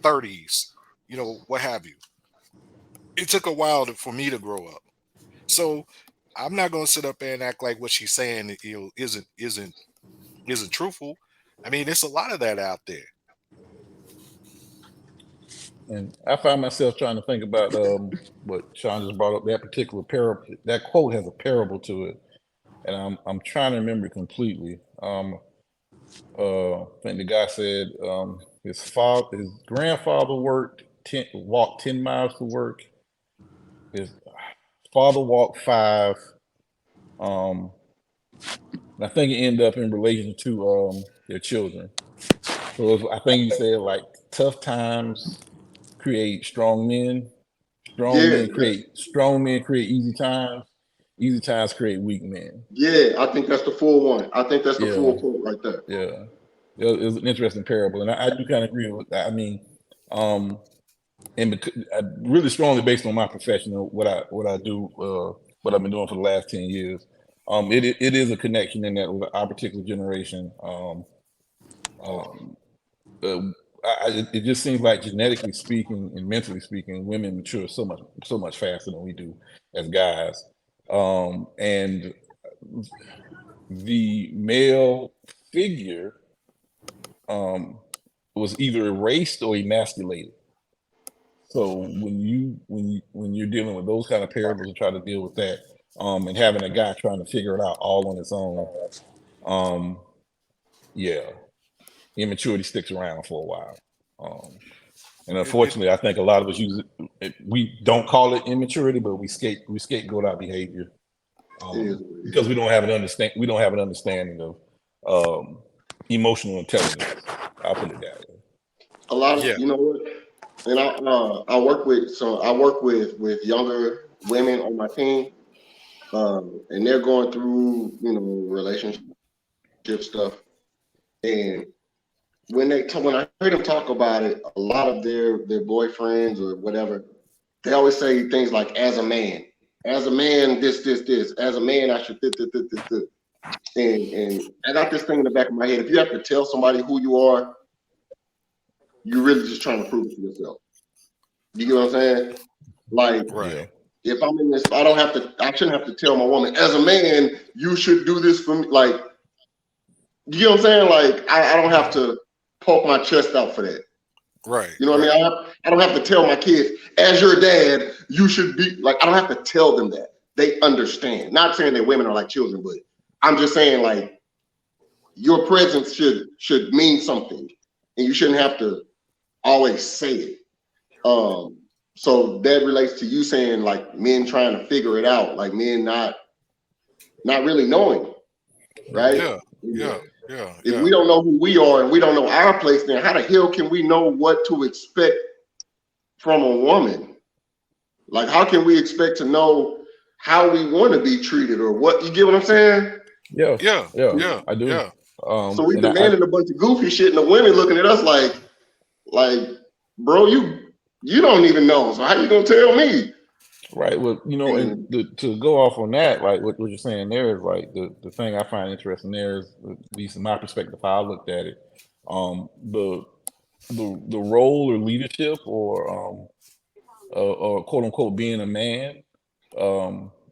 B: 30s, what have you. it took a while for me to grow up. So I'm not gonna sit up there and act like what she's saying isn't truthful. I mean, there's a lot of that out there.
A: And I find myself trying to think about what Sean just brought up. That particular parable, that quote has a parable to it, and I'm trying to remember it completely. I think the guy said his grandfather walked 10 miles to work. His father walked 5. I think it ended up in relation to their children. So I think he said like tough times create strong men.
D: Yeah,
A: Strong men create easy times. Easy times create weak men.
D: yeah. I think that's the full one. I think that's the
A: Yeah.
D: full quote right there.
A: Yeah. It was an interesting parable, and I do kind of agree with that. I mean, and really strongly based on my profession, what I do, what I've been doing for the last 10 years. It is a connection in that with our particular generation. It just seems like genetically speaking and mentally speaking, women mature so much faster than we do as guys, and the male figure was either erased or emasculated. So when you're dealing with those kind of parables and try to deal with that, and having a guy trying to figure it out all on his own, yeah, immaturity sticks around for a while. And unfortunately, I think a lot of us use it. We don't call it immaturity, but we scapegoat our behavior because we don't have an understanding of emotional intelligence. I'll put it that way.
D: A lot of
B: Yeah.
D: you know what, and I work with younger women on my team, and they're going through relationship stuff, and when I hear them talk about it, a lot of their boyfriends or whatever, they always say things like, as a man, this, as a man, I should this. And I got this thing in the back of my head. If you have to tell somebody who you are, you're really just trying to prove it to yourself. You get what I'm saying? Like,
B: Right.
D: if I'm in this, I shouldn't have to tell my woman, as a man, you should do this for me. Like, you know what I'm saying? Like, I don't have to poke my chest out for that.
B: Right.
D: You know what I mean? I don't have to tell my kids, as your dad, you should be like, I don't have to tell them that. They understand. Not saying that women are like children, but I'm just saying like your presence should mean something, and you shouldn't have to always say it. So that relates to you saying like men trying to figure it out, like men not really knowing, right?
B: Yeah.
D: If we don't know who we are and we don't know our place, then how the hell can we know what to expect from a woman? Like, how can we expect to know how we want to be treated or what? You get what I'm saying?
B: Yeah.
A: I do.
B: Yeah.
D: So we demanding a bunch of goofy shit, and the women looking at us like, bro, you don't even know. So how you gonna tell me?
A: Right. Well, and to go off on that, like what you're saying there is like the thing I find interesting there is, at least in my perspective, how I looked at it, the role or leadership or quote unquote being a man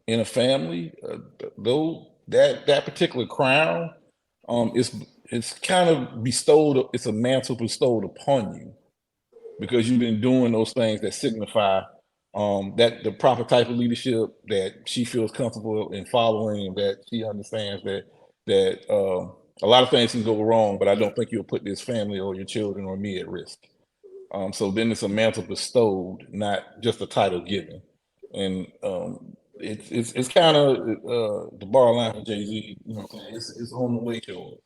A: in a family, though that particular crown, it's kind of bestowed. It's a mantle bestowed upon you because you've been doing those things that signify that the proper type of leadership that she feels comfortable in following, and that she understands that a lot of things can go wrong, but I don't think you'll put this family or your children or me at risk. So then it's a mantle bestowed, not just a title given. And it's kind of the bar line for Jay-Z, it's on the way to it.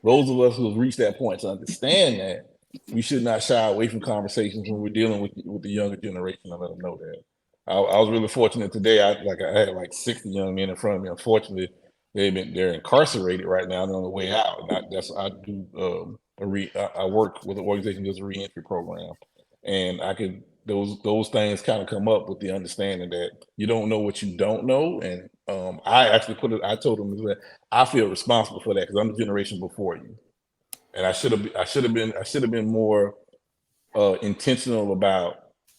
A: Those of us who have reached that point to understand that, we should not shy away from conversations when we're dealing with the younger generation and let them know that. I was really fortunate today. I had like 60 young men in front of me. Unfortunately, they're incarcerated right now. They're on the way out. And I work with an organization that does a reentry program, and those things kind of come up with the understanding that you don't know what you don't know. And I told them that I feel responsible for that because I'm the generation before you. And I should have been more intentional about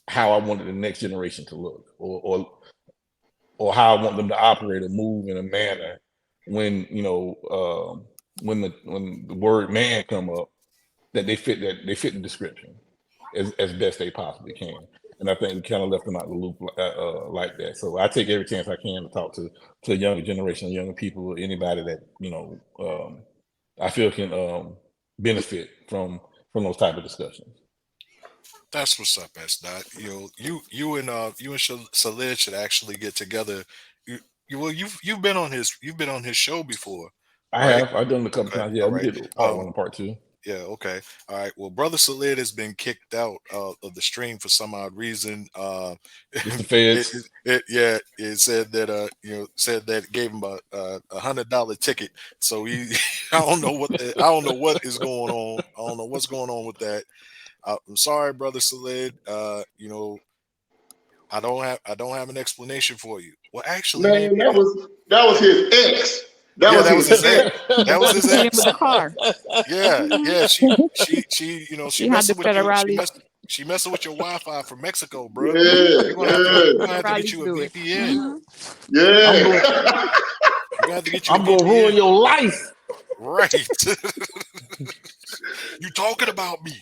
A: how I wanted the next generation to look, or how I want them to operate or move in a manner when when the word man come up, that they fit the description as best they possibly can. And I think we kind of left them out of the loop like that. So I take every chance I can to talk to a younger generation, younger people, anybody that I feel can benefit from those type of discussions.
B: That's what's up, S. Dot. You and Salid should actually get together. You've been on his show before.
A: I've done it a couple times. Yeah,
B: all
A: we
B: right.
A: did part 1 and part 2.
B: Yeah, okay. All right. Well, Brother Salid has been kicked out of the stream for some odd reason.
A: It's the feds.
B: It said that it gave him a $100 ticket. So he I don't know what is going on. I don't know what's going on with that. I'm sorry, Brother Salid. I don't have an explanation for you. Well, actually,
D: Man, that was his ex. That was his ex.
B: That was his
C: Hit him
B: ex.
C: with the car.
B: Yeah. She
C: She had the federale.
B: She messing with your Wi-Fi from Mexico, bro.
D: Yeah,
B: You're gonna have to get you a
C: Do it.
B: VPN.
D: yeah.
B: You're gonna have to get you
A: I'm
B: a
A: gonna
B: VPN.
A: ruin your life.
B: Right. You talking about me.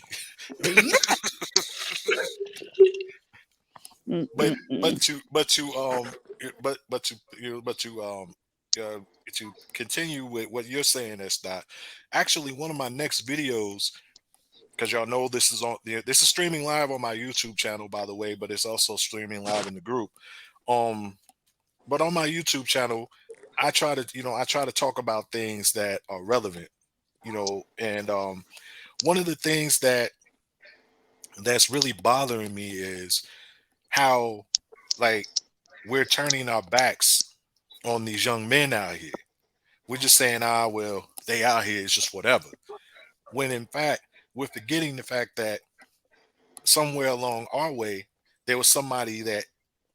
B: To continue with what you're saying, that's not actually one of my next videos, because y'all know this is streaming live on my YouTube channel, by the way, but it's also streaming live in the group. But on my YouTube channel, I try to talk about things that are relevant, and one of the things that's really bothering me is how, like, we're turning our backs on these young men out here. We're just saying, well, they out here, it's just whatever. When in fact, we're forgetting the fact that somewhere along our way, there was somebody that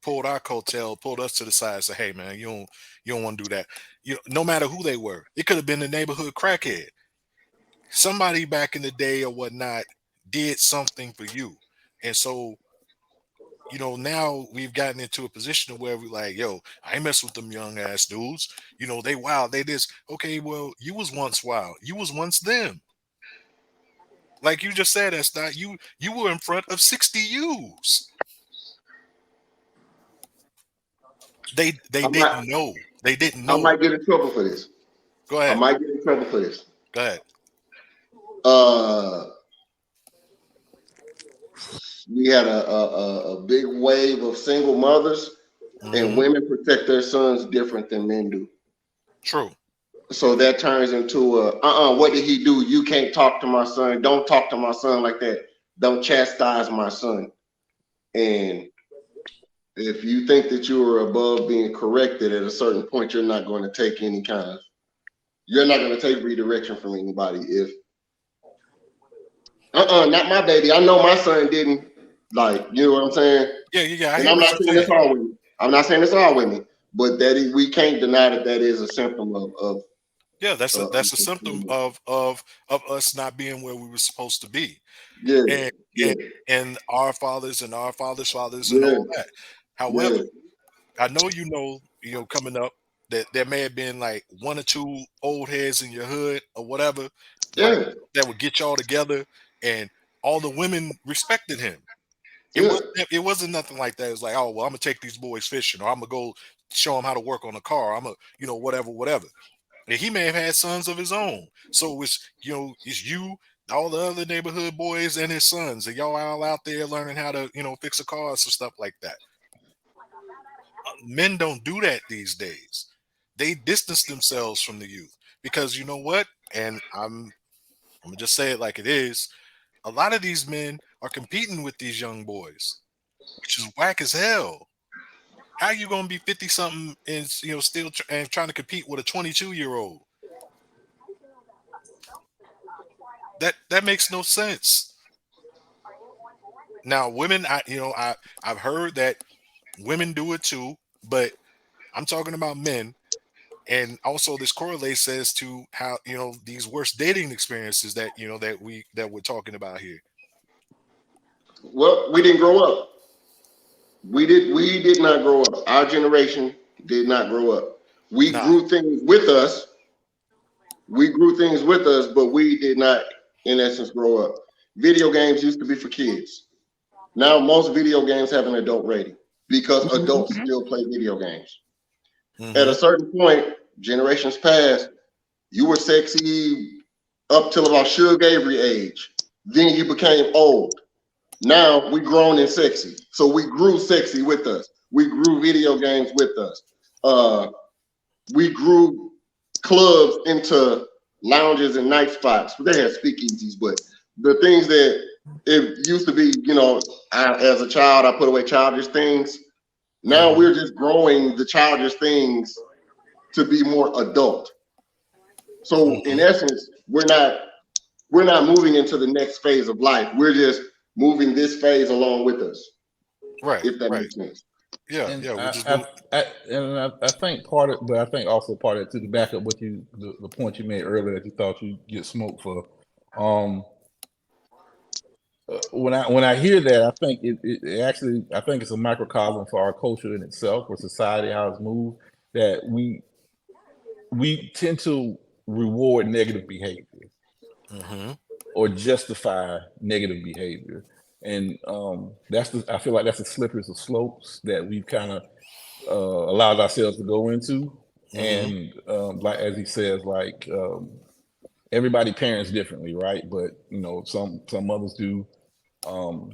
B: pulled our coattail, pulled us to the side, and said, hey man, you don't want to do that. No matter who they were. It could have been the neighborhood crackhead. Somebody back in the day or whatnot did something for you. And so, now we've gotten into a position where we're like, yo, I ain't mess with them young ass dudes. They wild, they this. Okay, well, you was once wild. You was once them. Like you just said, that's not you. You were in front of 60 U's. They didn't know. They didn't know.
D: I might get in trouble for this.
B: Go ahead.
D: I might get in trouble for this.
B: Go ahead.
D: We had a big wave of single mothers, and women protect their sons different than men do.
B: True.
D: So that turns into what did he do? You can't talk to my son. Don't talk to my son like that. Don't chastise my son. And if you think that you are above being corrected at a certain point, you're not going to take you're not going to take redirection from anybody. If not my baby. I know my son didn't. Like, you know what I'm saying?
B: Yeah.
D: And I'm not saying it's all women. I'm not saying it's all women, but we can't deny that is a symptom of.
B: Yeah, that's a symptom of us not being where we were supposed to be.
D: Yeah.
B: And our fathers and our fathers' fathers and all that. However, I know coming up that there may have been like one or two old heads in your hood or whatever that would get y'all together, and all the women respected him. It wasn't nothing like that. It was like, oh well, I'm gonna take these boys fishing, or I'm gonna go show them how to work on a car. I'm gonna whatever. And he may have had sons of his own. So it's you, all the other neighborhood boys and his sons, and y'all all out there learning how to fix a car or stuff like that. Men don't do that these days. They distance themselves from the youth because you know what? And I'm gonna just say it like it is. A lot of these men are competing with these young boys, which is whack as hell. How are you gonna be 50 something and still trying to compete with a 22-year-old? That makes no sense. Now, women, I've heard that women do it too, but I'm talking about men. And also this correlates as to how, these worst dating experiences that we're talking about here.
D: Well, we didn't grow up. We did not grow up. Our generation did not grow up. We
B: Nah.
D: grew things with us. But we did not, in essence, grow up. Video games used to be for kids. Now most video games have an adult rating because adults
C: Mhm.
D: still play video games.
B: Mhm.
D: At a certain point, generations past, you were sexy up till about Suge Avery age. Then you became old. Now we grown and sexy. So we grew sexy with us. We grew video games with us. We grew clubs into lounges and night spots. They had speakeasies, but the things that it used to be, as a child, I put away childish things. Now we're just growing the childish things to be more adult. So in essence, we're not moving into the next phase of life. We're just moving this phase along with us,
B: Right.
D: if that
B: Right.
D: makes sense.
B: Yeah.
A: And
B: Yeah. We just
A: I think but I think also part of it to back up what the point you made earlier that you thought you'd get smoked for. When I hear that, I think it actually I think it's a microcosm for our culture in itself, for society, how it's moved, that we tend to reward negative behavior or justify negative behavior. And I feel like that's the slippery slopes that we've kind of allowed ourselves to go into. And like as he says, like everybody parents differently, right? But some mothers do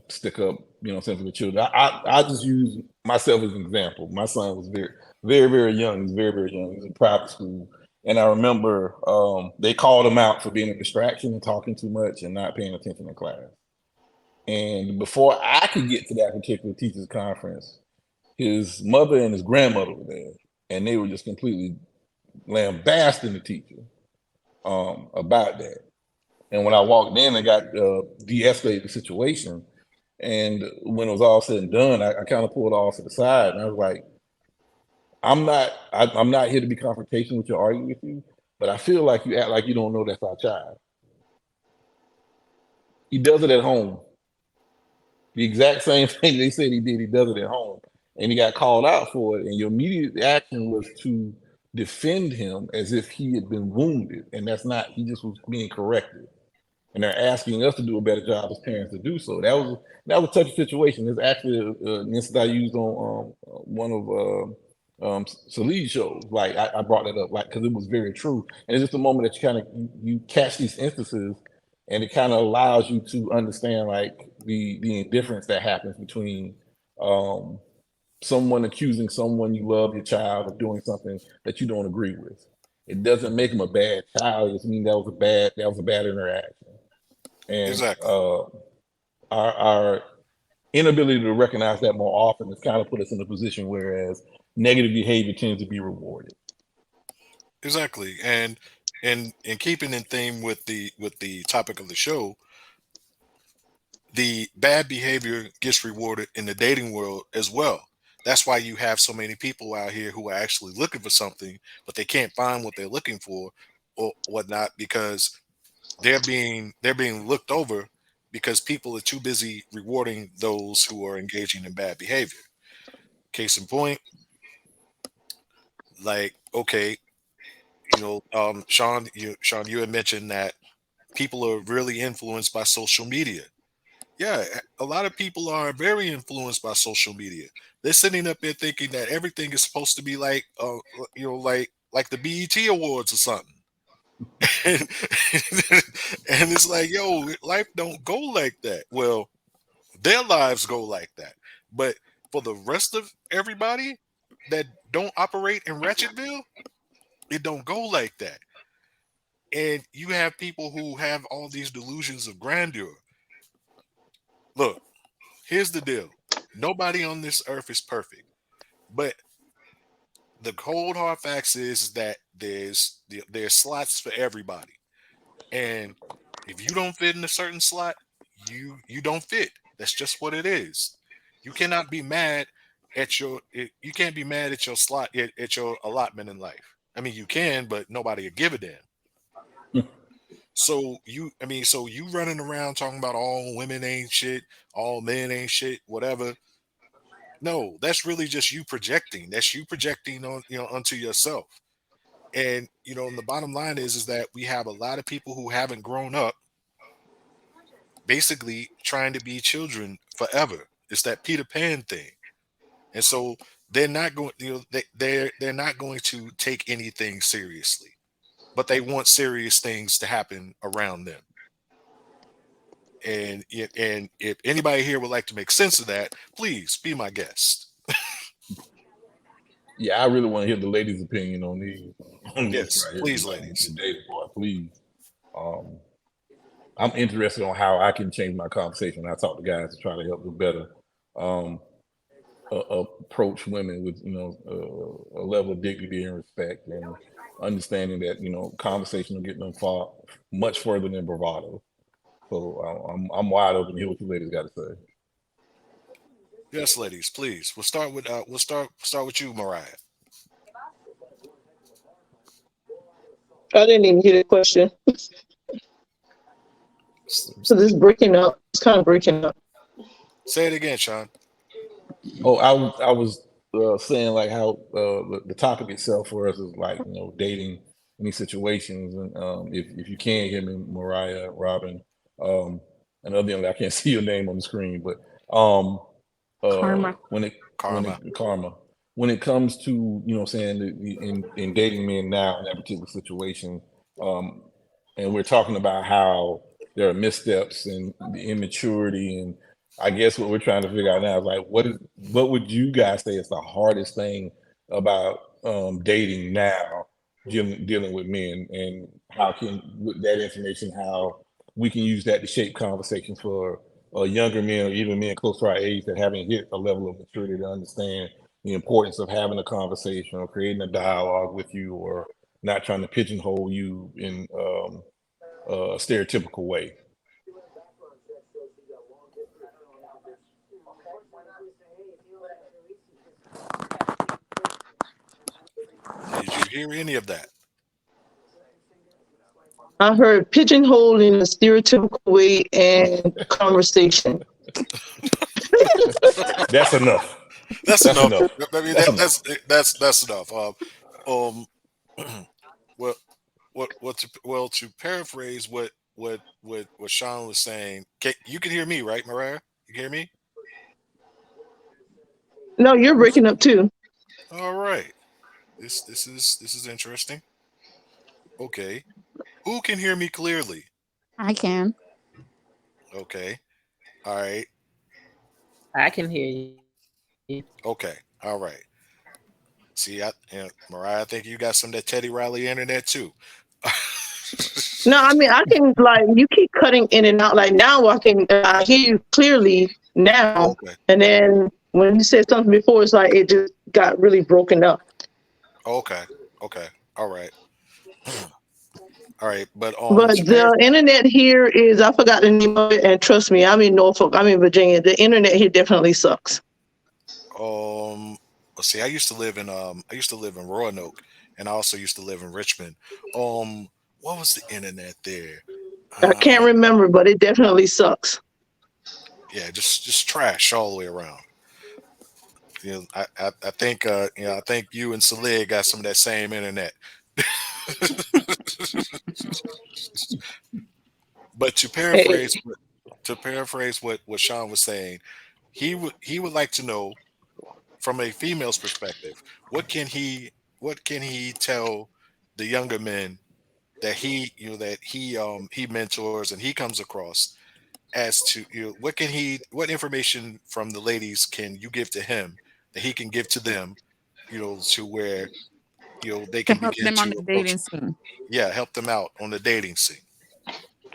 A: stick up, sense for the children. I just use myself as an example. My son was very, very, very young. He's very, very young. He's in private school. And I remember they called him out for being a distraction and talking too much and not paying attention in class. And before I could get to that particular teacher's conference, his mother and his grandmother were there, and they were just completely lambasting the teacher about that. And when I walked in, I got de-escalated the situation. And when it was all said and done, I kind of pulled off to the side, and I was like, I'm not here to be confrontational with you, argue with you, but I feel like you act like you don't know that's our child. He does it at home. The exact same thing they said he did, he does it at home. And he got called out for it. And your immediate action was to defend him as if he had been wounded. And that's not, he just was being corrected. And they're asking us to do a better job as parents to do so. That was a touchy situation. It's actually an incident I used on one of Salid's shows. Like I brought that up, like because it was very true. And it's just a moment that you kind of you catch these instances, and it kind of allows you to understand like the indifference that happens between someone accusing someone you love, your child, of doing something that you don't agree with. It doesn't make them a bad child. It just means that was a bad interaction. And
B: Exactly.
A: our inability to recognize that more often has kind of put us in a position whereas negative behavior tends to be rewarded.
B: Exactly. And keeping in theme with the topic of the show, the bad behavior gets rewarded in the dating world as well. That's why you have so many people out here who are actually looking for something, but they can't find what they're looking for or whatnot because they're being looked over because people are too busy rewarding those who are engaging in bad behavior. Case in point, like okay, Sean, you had mentioned that people are really influenced by social media. Yeah, a lot of people are very influenced by social media. They're sitting up there thinking that everything is supposed to be like, like the BET Awards or something. and, and it's like, yo, life don't go like that. Well, their lives go like that. But for the rest of everybody that don't operate in Ratchetville, it don't go like that. And you have people who have all these delusions of grandeur. Look, here's the deal. Nobody on this earth is perfect. But the cold hard facts is that there's slots for everybody. And if you don't fit in a certain slot, you don't fit. That's just what it is. You cannot be mad at you can't be mad at your slot at your allotment in life. I mean you can, but nobody will give a damn. So you running around talking about all women ain't shit, all men ain't shit, whatever. No, that's really just you projecting. That's you projecting on onto yourself. And the bottom line is that we have a lot of people who haven't grown up, basically trying to be children forever. It's that Peter Pan thing. And so they're not going, they're not going to take anything seriously, but they want serious things to happen around them. And if anybody here would like to make sense of that, please be my guest.
A: Yeah, I really want to hear the ladies' opinion on these. On
B: Yes,
A: this right here,
B: please,
A: like,
B: ladies.
A: the data part, please. I'm interested on how I can change my conversation when I talk to guys to try to help them better approach women with a level of dignity and respect, and understanding that conversation will get them far much further than bravado. So I'm wide open to hear what you ladies got to say.
B: Yes, ladies, please. We'll start with you, Mariah.
G: I didn't even hear the question. So this breaking up. It's kind of breaking up.
B: Say it again, Sean.
A: Oh, I was saying like how the topic itself for us is like dating any situations, and if you can hear me, Mariah, Robin, and other I can't see your name on the screen, but
C: Karma.
B: Karma.
A: When it comes to saying in dating men now in that particular situation, and we're talking about how there are missteps and the immaturity, and I guess what we're trying to figure out now is like what would you guys say is the hardest thing about dating now, dealing with men, and how can with that information how we can use that to shape conversations for younger men or even men close to our age that haven't hit a level of maturity to understand the importance of having a conversation or creating a dialogue with you, or not trying to pigeonhole you in a stereotypical way.
B: Did you hear any of that?
G: I heard pigeonhole in a stereotypical way and conversation.
A: That's enough.
B: That's enough. I mean,
A: That's
B: that's enough. Well, to paraphrase what Sean was saying, you can hear me, right, Mariah? You can hear me?
G: No, you're breaking up too.
B: All right. This is interesting. Okay. Who can hear me clearly?
C: I can.
B: Okay. All right.
E: I can hear you.
B: Okay. All right. See, Mariah, I think you got some of that Teddy Riley internet too.
G: No, I mean I can you keep cutting in and out. Like now I hear you clearly now,
B: Okay.
G: and then when you said something before, it's like it just got really broken up.
B: Okay. Okay. All right. All right. But
G: But the internet here is I forgot the name of it, and trust me, I'm in Norfolk, I'm in Virginia. The internet here definitely sucks.
B: Let's see. I used to live in Roanoke, and I also used to live in Richmond. What was the internet there?
G: I can't remember, but it definitely sucks.
B: Yeah, just trash all the way around. I think I think you and Salih got some of that same internet. But to paraphrase what Sean was saying, he would like to know from a female's perspective, what can he tell the younger men that he mentors and he comes across, as to what information from the ladies can you give to him that he can give to them, to where they
C: To
B: can
C: help
B: begin
C: them on
B: to
C: the
B: approach,
C: dating scene
B: help them out on the dating scene.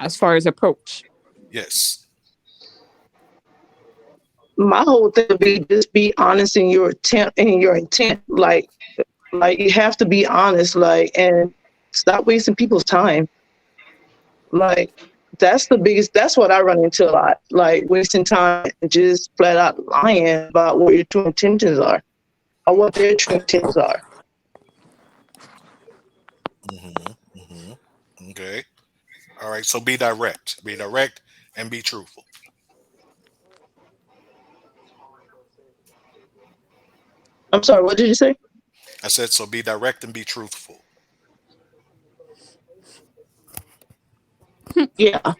C: as far as approach.
B: Yes.
G: My whole thing would be just be honest in your intent. Like you have to be honest, and stop wasting people's time. Like that's what I run into a lot. Like wasting time and just flat out lying about what your true intentions are or what their true intentions are.
B: Okay. All right. So be direct, and be truthful.
G: I'm sorry, what did you say?
B: I said, so be direct and be truthful.
G: Yeah.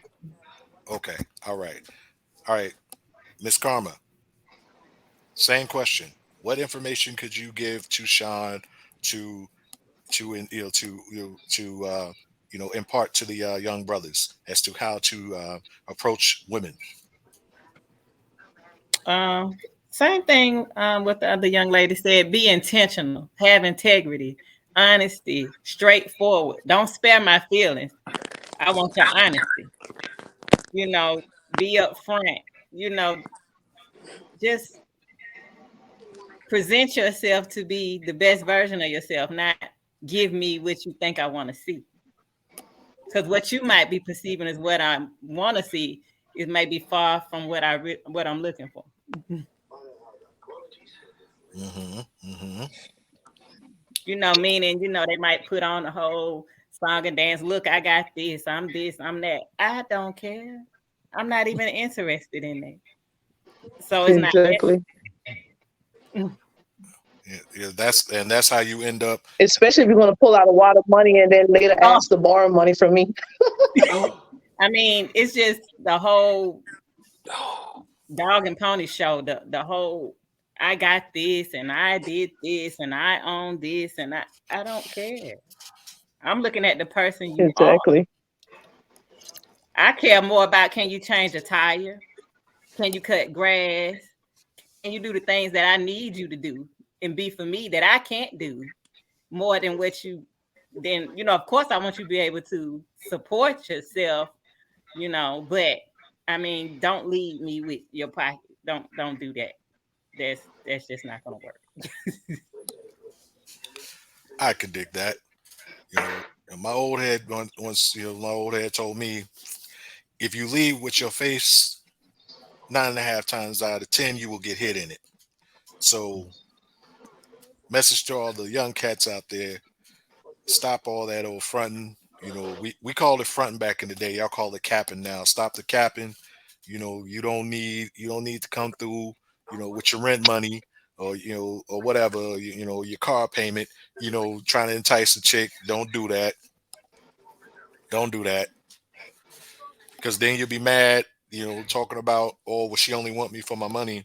B: Okay. All right. Miss Karma, same question. What information could you give to Sean to impart to the young brothers as to how to approach women?
E: Same thing what the other young lady said. Be intentional, have integrity, honesty, straightforward. Don't spare my feelings. I want your honesty. You know, be upfront. You know, just present yourself to be the best version of yourself, not give me what you think I want to see. Because what you might be perceiving as what I want to see is maybe far from what I'm looking for. You know, meaning, you know, they might put on the whole song and dance. Look, I got this, I'm that. I don't care. I'm not even interested in that. So it's
G: exactly.
E: not.
B: Yeah, that's how you end up.
G: Especially if you're gonna pull out a lot of money and then later ask to borrow money from me.
E: I mean, it's just the whole dog and pony show. The whole I got this and I did this and I own this and I don't care. I'm looking at the person you
G: exactly.
E: are. I care more about, can you change a tire? Can you cut grass? Can you do the things that I need you to do and be for me that I can't do, more than what you, then, you know, of course I want you to be able to support yourself, you know, but I mean, don't leave me with your pocket. Don't do that. That's just not gonna work.
B: I could dig that. You know, my old head once, you know, my old head told me, if you leave with your face 9.5 times out of 10, you will get hit in it. So, message to all the young cats out there: stop all that old fronting. You know, we called it fronting back in the day. Y'all call it capping now. Stop the capping. You know, you don't need to come through, you know, with your rent money or, you know, or whatever, you know, your car payment, you know, trying to entice a chick. Don't do that. Don't do that. Because then you'll be mad, you know, talking about, oh, well, she only want me for my money.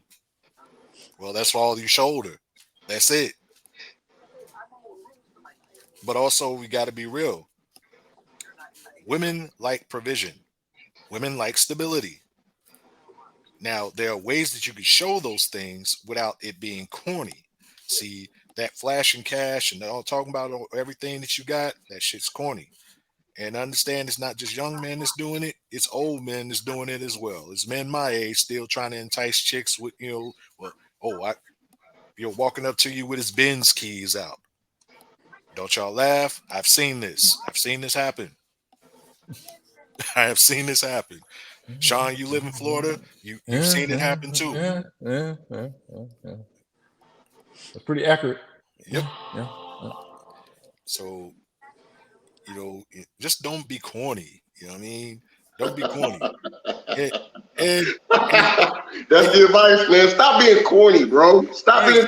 B: Well, that's all you showed her. That's it. But also, we got to be real. Women like provision. Women like stability. Now, there are ways that you can show those things without it being corny. See, that flash and cash and all talking about everything that you got, that shit's corny. And understand, it's not just young men that's doing it, it's old men that's doing it as well. It's men my age still trying to entice chicks with, you know, well, you're walking up to you with his Benz keys out. Don't y'all laugh. I've seen this. I've seen this happen. I have seen this happen. Sean, you live in Florida. You've seen it happen too.
A: Yeah. That's pretty accurate.
B: Yep.
A: Yeah.
B: So, you know, just don't be corny. You know what I mean? Don't be corny. And
D: that's the advice, man. Stop being corny, bro. Stop being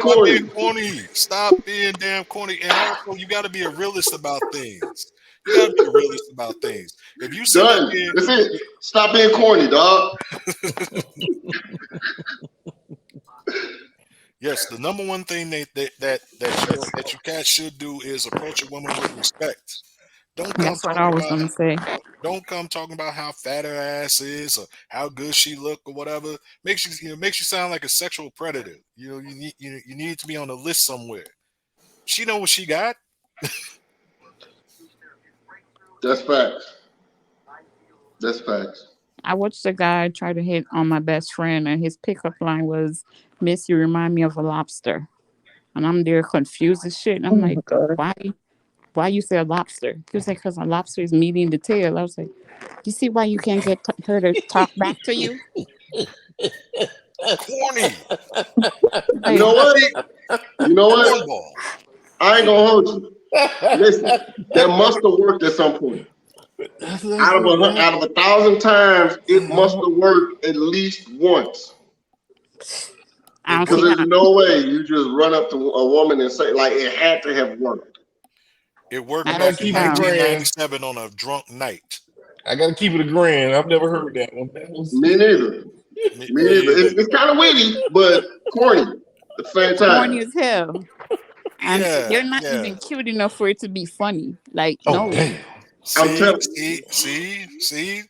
D: corny.
B: Stop being damn corny. And also, you got to be a realist about things. You got to be a realist about things. If you say
D: Done. That's it. Stop being corny, dog.
B: Yes, the number one thing that you cats should do is approach a woman with respect.
C: That's what I was going to say.
B: Don't come talking about how fat her ass is or how good she look or whatever. Makes you sound like a sexual predator. You know, you need to be on a list somewhere. She know what she got.
D: That's facts. That's facts.
C: I watched a guy try to hit on my best friend, and his pickup line was, "Miss, you remind me of a lobster." And I'm there confused as shit. And I'm like, why you say a lobster? He was like, because a lobster is meaty in the tail. I was like, you see why you can't get her to talk back to you?
B: Corny.
D: You know what? I ain't gonna hold you. Listen, that must have worked at some point. Out of 1,000 times, it must have worked at least once.
C: I don't
D: Because
C: see
D: there's
C: how.
D: no way you just run up to a woman and say, like, it had to have worked.
B: It worked
C: I
A: I gotta
B: back
C: don't
B: in
C: see
A: keep it a
C: how.
A: grand.
B: 1997 on a drunk night.
A: I gotta keep it a grand. I've never heard that one. That was,
D: Me neither.
B: Me,
D: Me
B: me
D: neither.
B: either.
D: It's kind of witty, but corny at the same
C: Corny
D: time.
C: as hell. And
B: Yeah,
C: you're not
B: yeah.
C: even cute enough for it to be funny. Like,
A: oh
C: no.
A: damn.
D: I'm
B: See,
D: telling
B: see.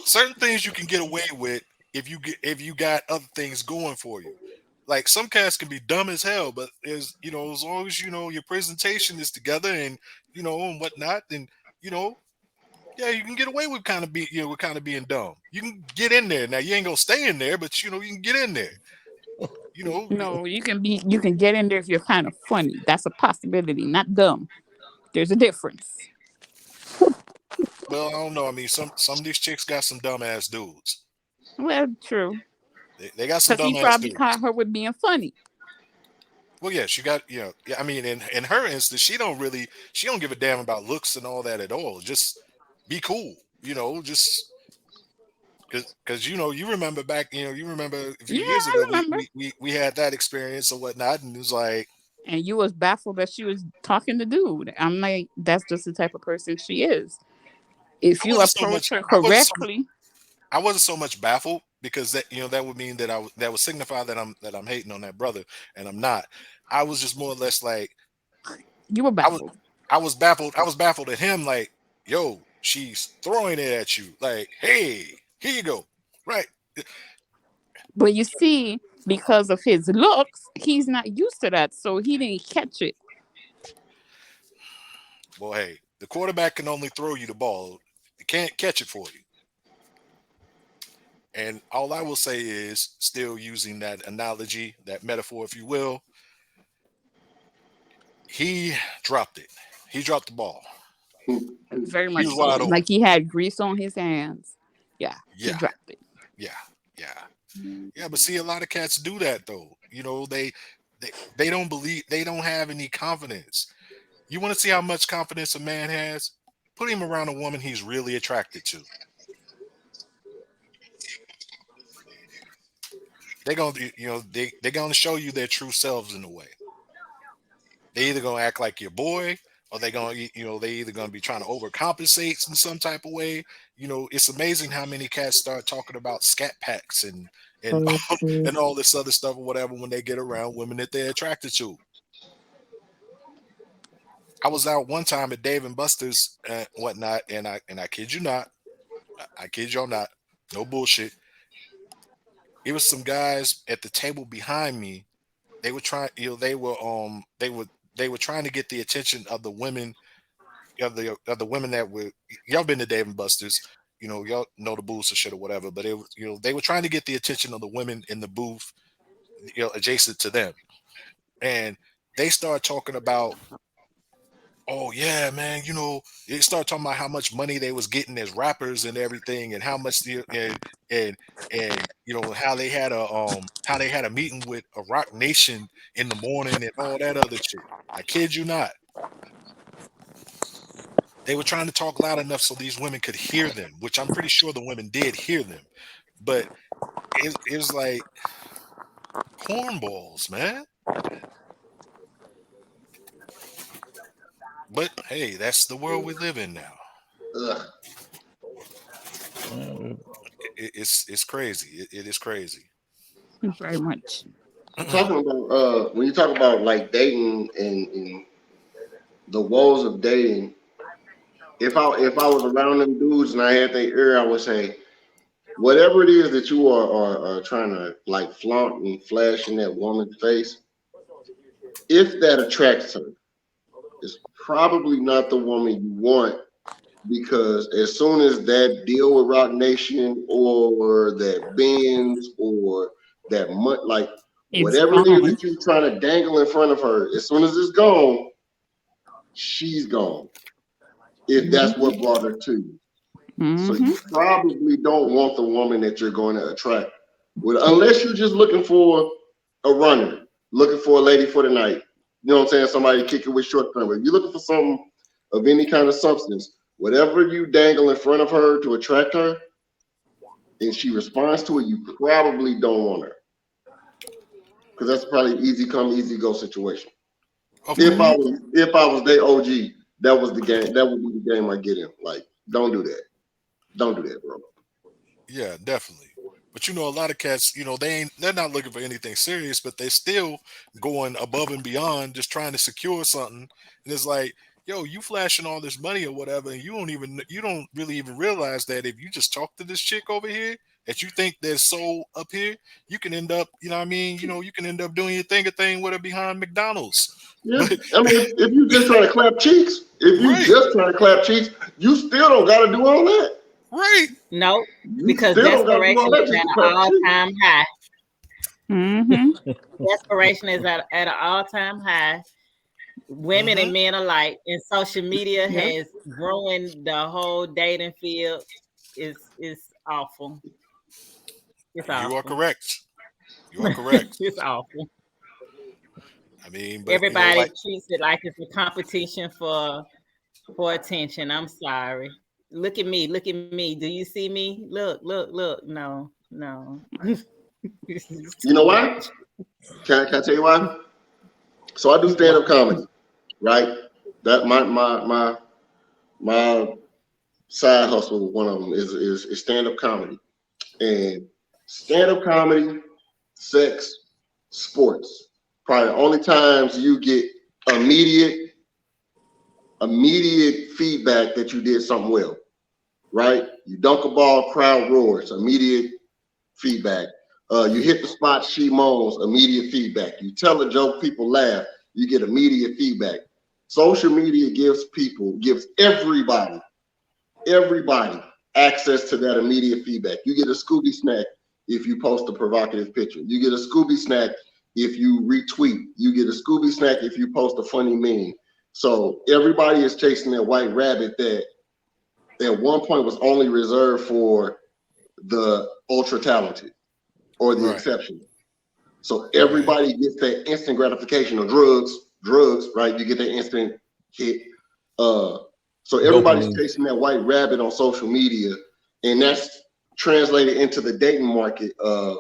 B: Certain things you can get away with if you got other things going for you. Like some cats can be dumb as hell, but as long as your presentation is together and and whatnot, then yeah, you can get away with kind of being dumb. You can get in there. Now you ain't gonna stay in there, but you can get in there.
C: No, you can get in there if you're kind of funny. That's a possibility, not dumb. There's a difference.
B: Well, I don't know. I mean, some of these chicks got some dumbass dudes.
C: Well, true.
B: They got some
C: Because he
B: dumbass
C: probably
B: dudes.
C: caught her with being funny.
B: Well, yeah, she got yeah. I mean, in her instance, she don't give a damn about looks and all that at all. Just be cool, just because you remember back, you remember a few
C: Yeah,
B: years
C: I
B: ago
C: remember.
B: we had that experience or whatnot, and it was like,
C: And you was baffled that she was talking to dude. I'm like, that's just the type of person she is. If
B: I
C: you
B: wasn't so
C: approach
B: much
C: her correctly,
B: I wasn't so much baffled because that would mean that that would signify that I'm hating on that brother, and I'm not. I was just more or less like
C: you were
B: I was
C: baffled.
B: I was baffled. I was baffled at him, like, yo, she's throwing it at you, like, hey, here you go, right?
C: But you see, because of his looks, he's not used to that, so he didn't catch it.
B: Well, hey, the quarterback can only throw you the ball; he can't catch it for you. And all I will say is, still using that analogy, that metaphor, if you will, he dropped it. He dropped the ball.
C: Very
B: He
C: much
B: was
C: so.
B: wide open.
C: Like he had grease on his hands. Yeah, he
B: Yeah,
C: dropped it.
B: yeah, yeah. But see, a lot of cats do that though. They don't believe, they don't have any confidence. You want to see how much confidence a man has? Put him around a woman he's really attracted to. They're gonna, they're gonna show you their true selves in a way. They either gonna act like your boy, or they either gonna be trying to overcompensate in some type of way. It's amazing how many cats start talking about scat packs and and all this other stuff or whatever when they get around women that they're attracted to. I was out one time at Dave and Buster's and whatnot, and I kid you not, I kid y'all not, no bullshit. It was some guys at the table behind me. They were trying, they were trying to get the attention of the women, of the women that were, y'all been to Dave and Buster's, y'all know the booths or shit or whatever, but they were trying to get the attention of the women in the booth, adjacent to them, and they started talking about, oh yeah, man, they started talking about how much money they was getting as rappers and everything, and how much and how they had a meeting with a Rock Nation in the morning and all that other shit. I kid you not. They were trying to talk loud enough so these women could hear them, which I'm pretty sure the women did hear them. But it was like cornballs, man. But hey, that's the world we live in now.
D: Ugh.
B: It's crazy. It is crazy.
C: Very much.
D: Talking about when you talk about like dating and the woes of dating, if I was around them dudes and I had their ear, I would say, whatever it is that you are trying to like flaunt and flash in that woman's face, if that attracts her, it's probably not the woman you want, because as soon as that deal with Rock Nation or that Benz or that like
C: It's
D: whatever it is
C: gone.
D: that you're trying to dangle in front of her, as soon as it's gone, she's gone. If that's what brought her to you. So you probably don't want the woman that you're going to attract, unless you're just looking for a runner, looking for a lady for the night. You know what I'm saying? Somebody to kick it with short term. If you're looking for something of any kind of substance, whatever you dangle in front of her to attract her, and she responds to it, you probably don't want her. because that's probably an easy come, easy go situation.
B: Of
D: If
B: course.
D: I was their OG, that was the game. That would be the game I get in. Like, don't do that. Don't do that, bro.
B: Yeah, definitely. But you know, a lot of cats, you know, they're not looking for anything serious, but they still going above and beyond, just trying to secure something. And it's like, yo, you flashing all this money or whatever, and you don't really even realize that if you just talk to this chick over here that you think there's soul up here, you can end up, you know what I mean? You know, you can end up doing a thing with her behind McDonald's.
D: Yeah,
B: But
D: I mean, if you just trying to clap cheeks,
B: Right.
D: you still don't got to do all that.
B: right.
E: No,
D: You
E: because
D: still don't gotta do
E: desperation
D: all that
E: is
D: just
E: at
D: to
E: an
D: clap cheeks.
E: all-time high.
C: Mm-hmm.
E: Desperation is at an all-time high. Women and men alike, and social media
G: Yeah.
E: has ruined the whole dating field. It's awful. It's
B: You
E: awful.
B: are correct. You are correct.
E: It's awful.
B: I mean, but
E: Everybody
B: like,
E: treats it like it's a competition for attention. I'm sorry. Look at me. Look at me. Do you see me? Look. No. This is
D: You know
E: too
D: why?
E: much.
D: Can I tell you why? So I do stand up comedy, right? That my side hustle. One of them is stand up comedy, and stand up comedy, sex, sports. Probably the only times you get immediate feedback that you did something well, right? You dunk a ball, crowd roars, immediate feedback. You hit the spot, she moans, immediate feedback. You tell a joke, people laugh, you get immediate feedback. Social media gives everybody access to that immediate feedback. You get a Scooby snack if you post a provocative picture. You get a Scooby snack if you retweet. You get a Scooby snack if you post a funny meme. So everybody is chasing that white rabbit that at one point was only reserved for the ultra talented or the
B: Right.
D: exceptional. So everybody gets that instant gratification of drugs, right? You get that instant hit. So everybody's
A: Dopamine.
D: chasing that white rabbit on social media, and that's translated into the dating market of,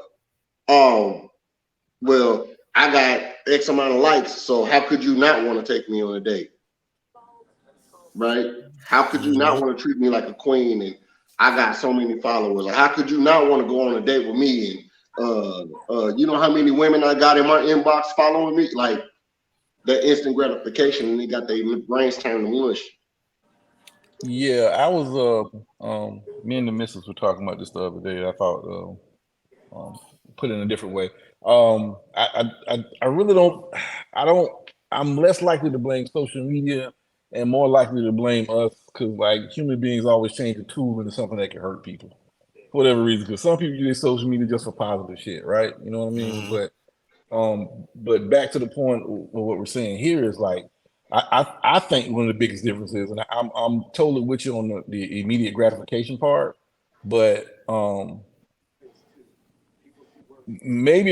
D: well, I got X amount of likes, so how could you not want to take me on a date? Right? How could you not want to treat me like a queen and I got so many followers? Or how could you not want to go on a date with me? And you know how many women I got in my inbox following me? Like that instant gratification, and they got their brains turned to mush.
A: Yeah, I was me and the missus were talking about this the other day. I thought put it in a different way. I really I'm less likely to blame social media and more likely to blame us, because like human beings always change a tool into something that can hurt people for whatever reason. Because some people use social media just for positive shit, right? You know what I mean? But back to the point of what we're saying here is like, I think one of the biggest differences, and I'm totally with you on the immediate gratification part, but maybe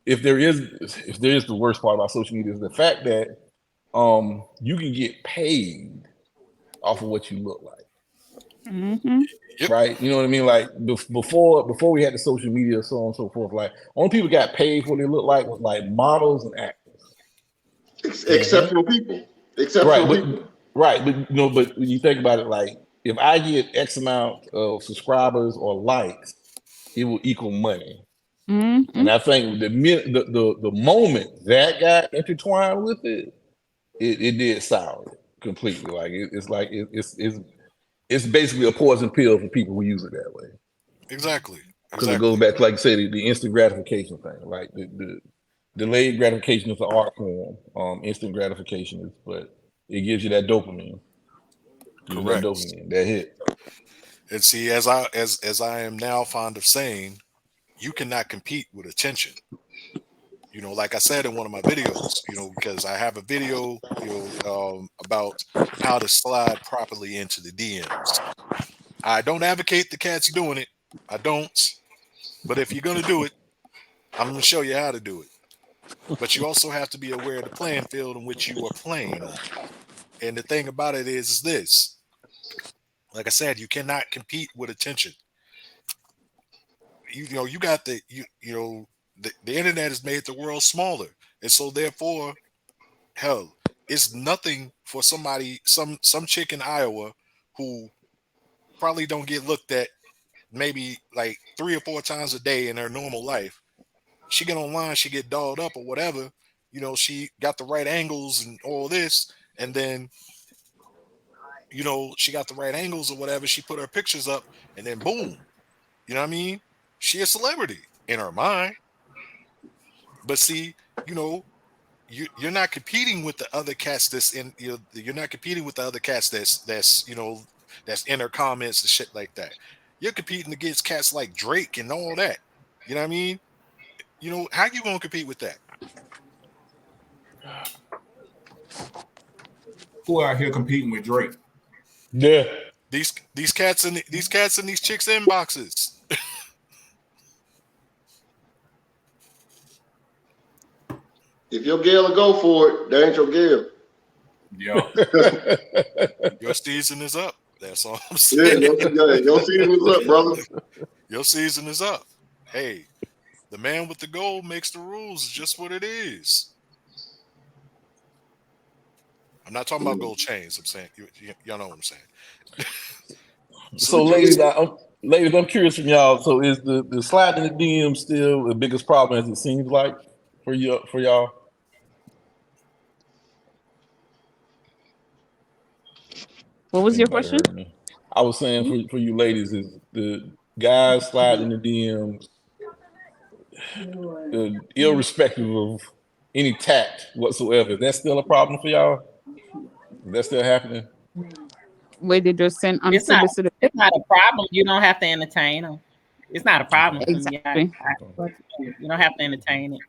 A: if there is the worst part about social media is the fact that you can get paid off of what you look like.
C: Mm-hmm.
B: Yep.
A: Right? You know what I mean? Like before we had the social media, so on and so forth, like only people got paid for what they look like was like models and actors.
D: Exceptional people.
A: Right, but you know, but when you think about it, like if I get X amount of subscribers or likes, it will equal money.
C: Mm-hmm.
A: And I think the moment that got intertwined with it did sour it completely. Like it's basically a poison pill for people who use it that way.
B: Exactly.
A: Because it goes back to, like you say, the instant gratification thing. Like the delayed gratification is an art form. Instant gratification is, but it gives you that dopamine.
B: Correct.
A: That hit.
B: And see, as I am now fond of saying, you cannot compete with attention. You know, like I said in one of my videos, you know, because I have a video, you know, about how to slide properly into the DMs. I don't advocate the cats doing it. I don't. But if you're gonna do it, I'm gonna show you how to do it. But you also have to be aware of the playing field in which you are playing on. And the thing about it is this. Like I said, you cannot compete with attention. You know, you got the you know, the internet has made the world smaller, and so therefore, hell, it's nothing for somebody, some chick in Iowa who probably don't get looked at maybe like 3 or 4 times a day in her normal life. She get online, she get dolled up or whatever. You know, she got the right angles and all this, and then, you know, she got the right angles or whatever. She put her pictures up, and then boom, you know what I mean? She a celebrity in her mind. But see, you know, you're not competing with the other cats that's in, you know, you're not competing with the other cats that's you know, that's in her comments and shit like that. You're competing against cats like Drake and all that. You know what I mean? You know, how you gonna compete with that?
F: Who out here competing with Drake?
A: Yeah.
B: These cats in these chicks' inboxes.
D: If your girl will go for it, that ain't your girl.
F: Yeah.
B: Your season is up. That's all I'm
D: Yeah,
B: saying.
D: your season is up, brother.
B: Your season is up. Hey, the man with the gold makes the rules. It's just what it is. I'm not talking about gold chains. I'm saying, y'all know what I'm saying.
A: So, ladies, I'm curious from y'all. So, is the sliding in the DM still the biggest problem as it seems like for y'all?
C: What was your
A: Anybody
C: question?
A: heard me? I was saying for you ladies, is the guys sliding in the DMs, irrespective of any tact whatsoever, is that still a problem for y'all? Is that still happening?
C: Where they just send
E: It's not
C: unsolicited.
E: it's not a problem. You don't have to entertain them. It's not a problem.
C: Exactly.
E: You don't have to entertain it.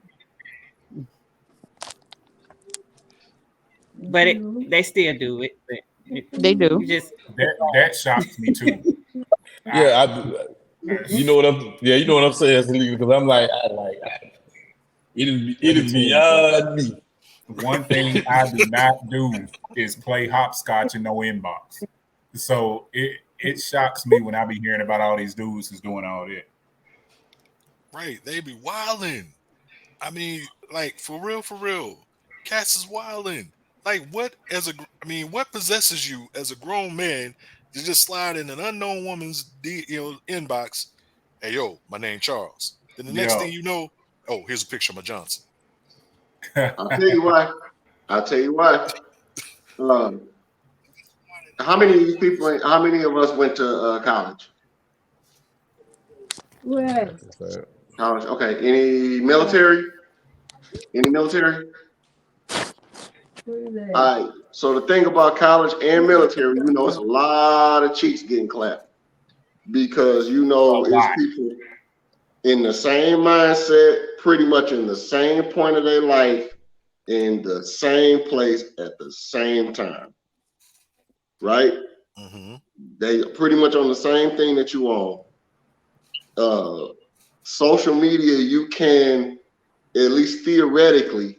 E: But they still do it. But
C: They do.
E: you just
F: That shocks me too.
A: Yeah, you know what I'm saying, because I'm like, it is beyond me.
F: One thing I do not do is play hopscotch in no inbox. So it shocks me when I be hearing about all these dudes who's doing all that.
B: Right, they be wilding. I mean, like for real. Cats is wilding. Like what possesses you as a grown man to just slide in an unknown woman's inbox? Hey yo, my name Charles. Then the next thing you know, oh, here's a picture of my Johnson.
D: I'll tell you why. How many of these people? How many of us went to college? College. Okay. Any military? All right. So the thing about college and military, you know, it's a lot of cheeks getting clapped because you know it's people in the same mindset, pretty much in the same point of their life, in the same place at the same time. Right?
B: Mm-hmm.
D: They pretty much on the same thing that you own. Social media, you can at least theoretically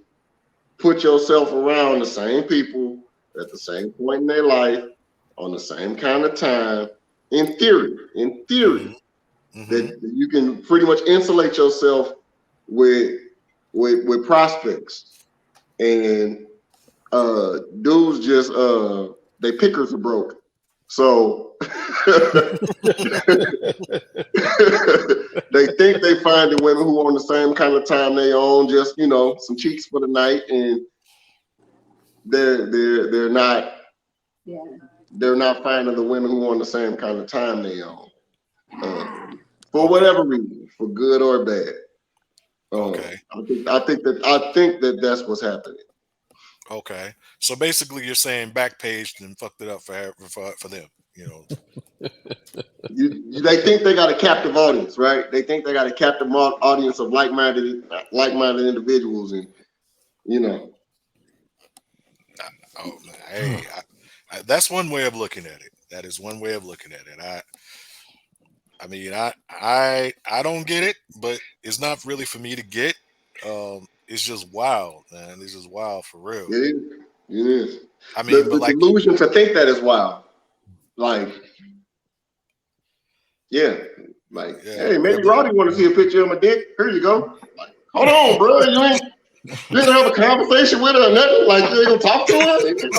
D: put yourself around the same people at the same point in their life on the same kind of time. In theory, mm-hmm. that you can pretty much insulate yourself with prospects. And dudes just they pickers are broke. So they think they find the women who are on the same kind of time they own, just, you know, some cheeks for the night, and they're not finding the women who are on the same kind of time they own. For whatever reason, for good or bad.
B: Okay.
D: I think that that's what's happening.
B: Okay, so basically, you're saying Backpage and fucked it up for them. You know,
D: they think they got a captive audience, right? They think they got a captive audience of like-minded individuals, and you know.
B: Oh, hey, that's one way of looking at it. That is one way of looking at it. I mean, I don't get it, but it's not really for me to get. It's just wild, man. It's just wild for real.
D: It is.
B: I mean,
D: the delusion to think that is wild. Like, yeah, like, hey, maybe Roddy want to see a picture of my dick. Here you go. Like, Hold on, bro. You didn't have a conversation with her or nothing? Like, you ain't gonna talk to her? You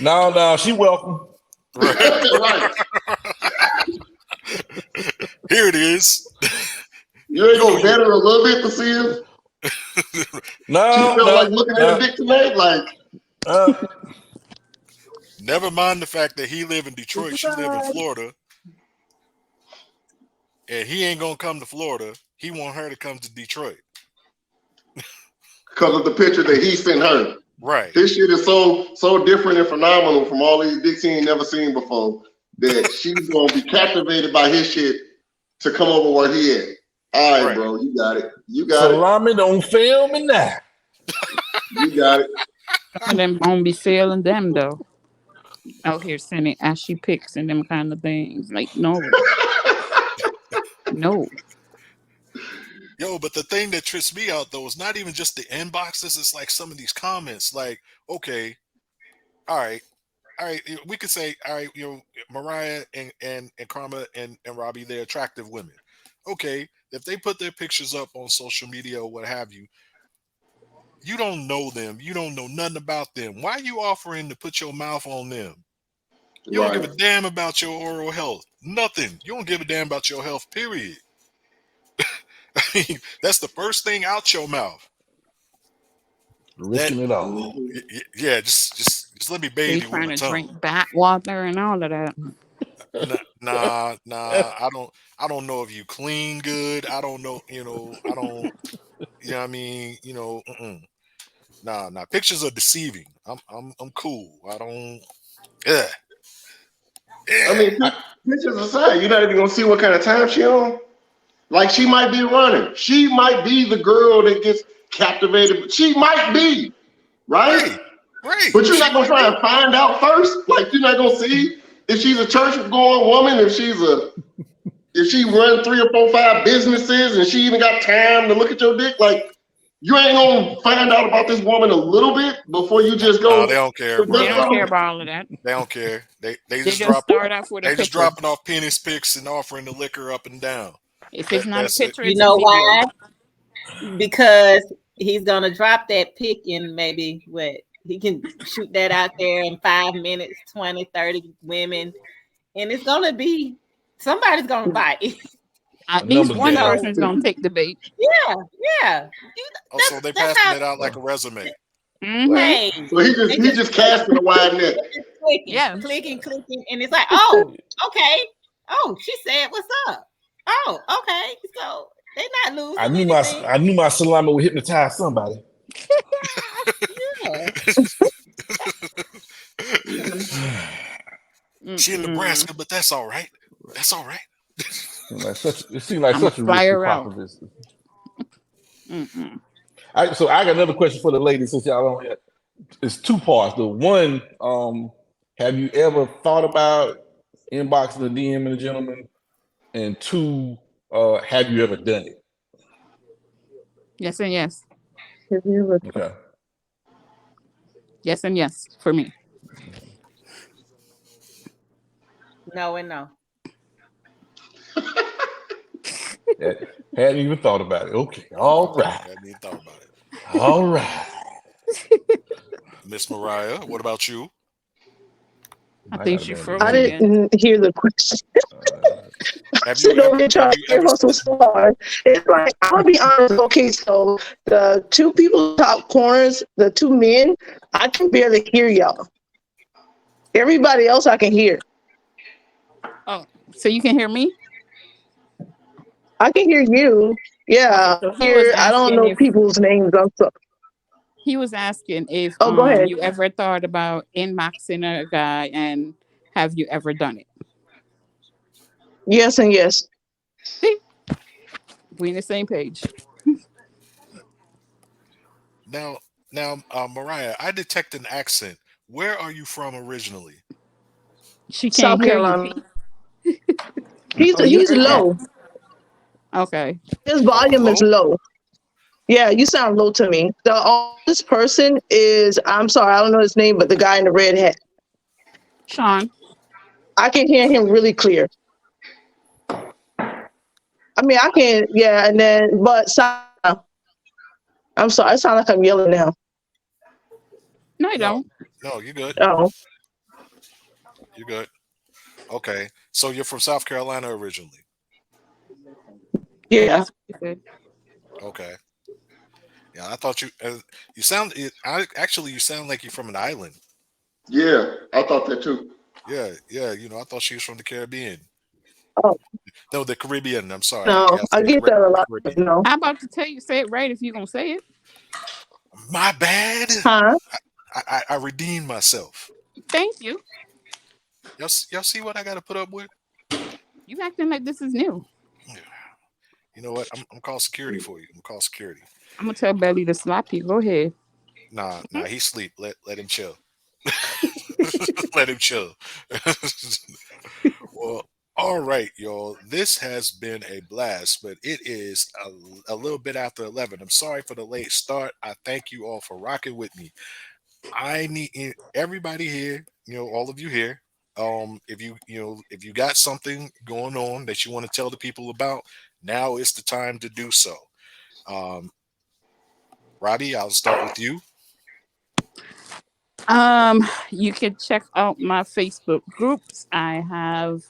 D: know?
A: No, she welcome.
D: Right.
B: Here it is.
D: You ain't gonna vet her a little bit to see if she felt like looking at a dick tonight? Like,
B: Never mind the fact that he live in Detroit, she live in Florida, and he ain't gonna come to Florida. He want her to come to Detroit.
D: because of the picture that he sent her.
B: Right.
D: This shit is so different and phenomenal from all these dicks he ain't never seen before that she's gonna be captivated by his shit to come over where he at. All right, bro, you got it. You got
A: Salami don't fail me now.
D: You got it.
C: And them won't be failing them though. Out here sending ashy pics and them kind of things. Like, no. No.
B: Yo, but the thing that trips me out though is not even just the inboxes. It's like some of these comments. Like, okay, all right, we could say, all right, you know, Mariah and Karma and Robbie, they're attractive women. Okay, if they put their pictures up on social media or what have you, you don't know them. You don't know nothing about them. Why are you offering to put your mouth on them? You don't give a damn about your oral health. Nothing. You don't give a damn about your health, period. I mean, that's the first thing out your mouth.
A: Risking it all.
B: Yeah, just let me bathe you with my
C: trying to
B: tongue.
C: drink bath water and all of that.
B: Nah. I don't know if you clean good. I don't know. You know what I mean. Nah. Pictures are deceiving. I'm cool. I don't. Yeah.
D: I mean, pictures aside, you're not even gonna see what kind of time she on. Like, she might be running. She might be the girl that gets captivated. She might be, right?
B: Right.
D: But you're not gonna try and find out first. Like, you're not gonna see if she's a church-going woman, if she run 3 or 4, 5 businesses, and she even got time to look at your dick. Like, you ain't gonna find out about this woman a little bit before you just go.
B: No, they don't care.
C: They don't care about all of that.
B: They don't care. They
C: just
B: drop.
C: start off with a
B: They just
C: picture.
B: dropping off penis pics and offering the liquor up and down.
C: If it's not a picture,
E: you know why? Because he's gonna drop that pic in maybe he can shoot that out there in 5 minutes, 20, 30 women, and it's gonna be somebody's gonna bite.
C: At least one person's gonna take the bait.
E: Yeah.
B: So they passing it out like a resume.
E: Hey,
D: so he just casting a wide net.
E: Clicking, and it's like, oh, okay. Oh, she said, "What's up?" Oh, okay. So they not losing.
A: I knew my salami would hypnotize somebody.
B: She in Nebraska, but that's all right. That's all right.
A: It seems like such a risky proposition. So I got another question for the ladies, since y'all don't. It's 2 parts. The one, have you ever thought about inboxing the DM and the gentleman? And 2, have you ever done it?
C: Yes and yes.
A: Okay.
C: Yes and yes for me.
E: No and no.
A: Hadn't even thought about it. Okay. All right.
B: Hadn't even thought about it.
A: All right.
B: Miss Mariah, what about you?
C: I think she froze.
G: I didn't hear the question.
B: Have
G: you ever so hard. It's like, I'll be honest. Okay, so the 2 people top corners, the 2 men, I can barely hear y'all. Everybody else I can hear.
C: Oh, so you can hear me?
G: I can hear you. Yeah,
C: Okay, so
G: I don't know people's names. I'm sorry.
C: He was asking if
G: go ahead.
C: you ever thought about inboxing a guy, and have you ever done it?
G: Yes and yes.
C: See? We on the same page.
B: Now, Mariah, I detect an accent. Where are you from originally?
C: She can't
G: South
C: hear
G: Carolina.
C: you.
G: He's low.
C: Okay.
G: His volume is low. Yeah, you sound low to me. This person is, I'm sorry, I don't know his name, but the guy in the red hat.
C: Sean.
G: I can hear him really clear. I mean, I can, yeah, and then, but I'm sorry. I sound like I'm yelling now.
C: No, you
B: No,
C: don't.
B: no, you good.
G: Oh,
B: You good. Okay. So you're from South Carolina originally.
G: yeah.
C: That's what you said.
B: Okay. Yeah, I thought you sound. You sound like you're from an island.
D: Yeah, I thought that too.
B: Yeah, yeah. I thought she was from the Caribbean.
G: Oh,
B: No, the Caribbean. I'm sorry.
G: no,
B: Yeah, I
G: I
B: said
G: get that a lot.
B: Caribbean.
G: No.
C: I'm about to tell you, say it right if you're gonna say it.
B: My bad.
G: Huh?
B: I redeemed myself.
C: Thank you.
B: Y'all see what I got to put up with?
C: You acting like this is new.
B: You know what? I'm call security for you. I'm call security.
C: I'm gonna tell Belly to slap you. Go ahead.
B: Nah, he sleep. Let him chill. Let him chill. Well, all right, y'all. This has been a blast, but it is a little bit after 11. I'm sorry for the late start. I thank you all for rocking with me. I need everybody here, all of you here. If you got something going on that you want to tell the people about, now is the time to do so. Robbie, I'll start with you.
C: You can check out my Facebook groups. I have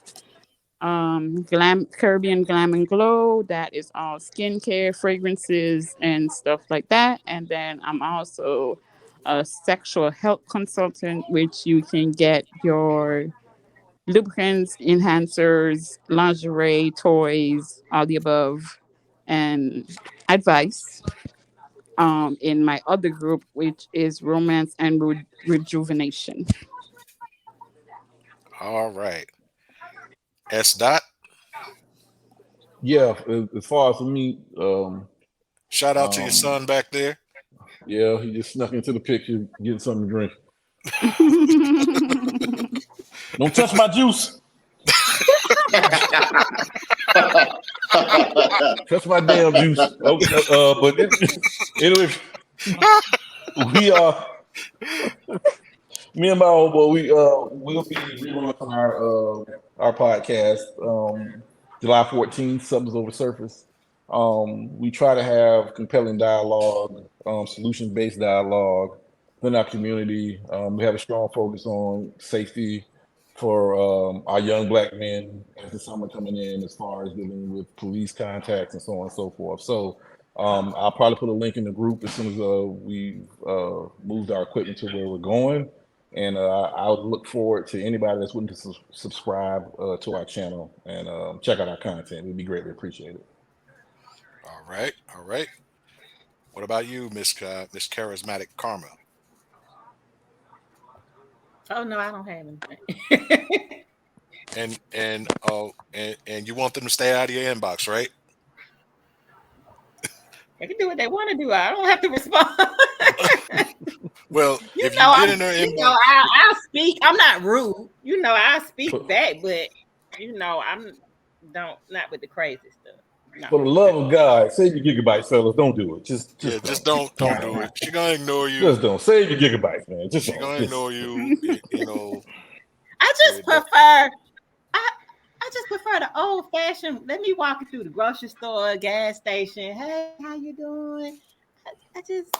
C: Caribbean Glam and Glow. That is all skincare, fragrances, and stuff like that. And then I'm also a sexual health consultant, which you can get your lubricants, enhancers, lingerie, toys, all the above, and advice. In my other group, which is romance and rejuvenation.
B: All right. S. Dot.
A: Yeah, as far as for me,
B: Shout out to your son back there.
A: yeah, he just snuck into the picture, getting something to drink. Don't touch my juice. Touch my damn juice. Okay, but anyway, we are. Me and my old boy, we'll be relaunching our podcast July 14th. Something's over surface. We try to have compelling dialogue, solution-based dialogue in our community. We have a strong focus on safety for our young Black men as the summer coming in, as far as dealing with police contacts and so on and so forth. So I'll probably put a link in the group as soon as we've moved our equipment to where we're going. And I would look forward to anybody that's willing to subscribe to our channel and check out our content. We'd be greatly appreciated.
B: All right. All right. What about you, Miss Charismatic Karma?
E: Oh no, I don't have anything.
B: And you want them to stay out of your inbox, right?
E: They can do what they want to do. I don't have to respond.
B: Well, if you
E: I'm,
B: get in their inbox,
E: I'll speak. I'm not rude. I speak back, but I'm not with the crazy stuff. No.
A: For the love of God, save your gigabytes, fellas. Don't do it. Just
B: don't do it. She's gonna ignore you.
A: Just don't save your gigabytes, man.
B: She's gonna ignore you.
E: I just prefer. I just prefer the old fashioned. Let me walk you through the grocery store, gas station. Hey, how you doing? I'm just.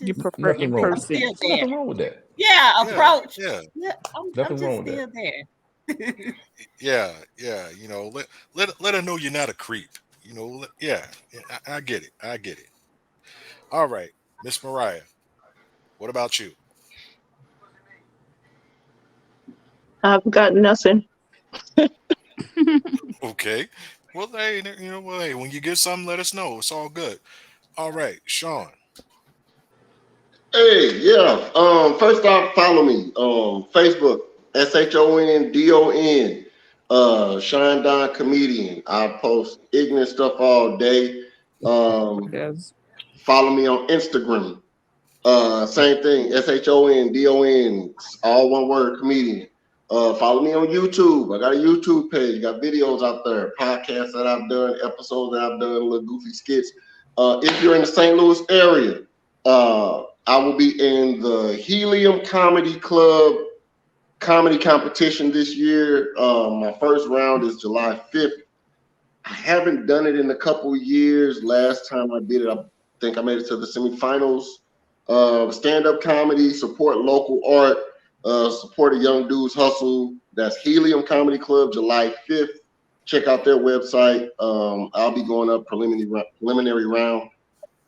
C: You prefer in person.
A: Nothing wrong with that.
E: Yeah, approach.
B: Yeah.
E: I'm
A: Nothing
E: just
A: wrong with
E: still
A: that.
E: there.
B: Yeah. Let her know you're not a creep. I get it. All right, Miss Mariah, what about you?
G: I've got nothing.
B: Okay. Well, hey, when you get something, let us know. It's all good. All right, Sean.
D: Hey, yeah. First off, follow me on Facebook, SHONDON. Shine Don Comedian. I post ignorant stuff all day.
C: Yes.
D: Follow me on Instagram. Same thing, SHONDON, all one word, comedian. Follow me on YouTube. I got a YouTube page, got videos out there, podcasts that I've done, episodes that I've done, little goofy skits. If you're in the St. Louis area, I will be in the Helium Comedy Club comedy competition this year. My first round is July 5th. I haven't done it in a couple of years. Last time I did it, think I made it to the semifinals. Stand-up comedy, support local art, support a young dude's hustle. That's Helium Comedy Club, July 5th. Check out their website. I'll be going up preliminary round.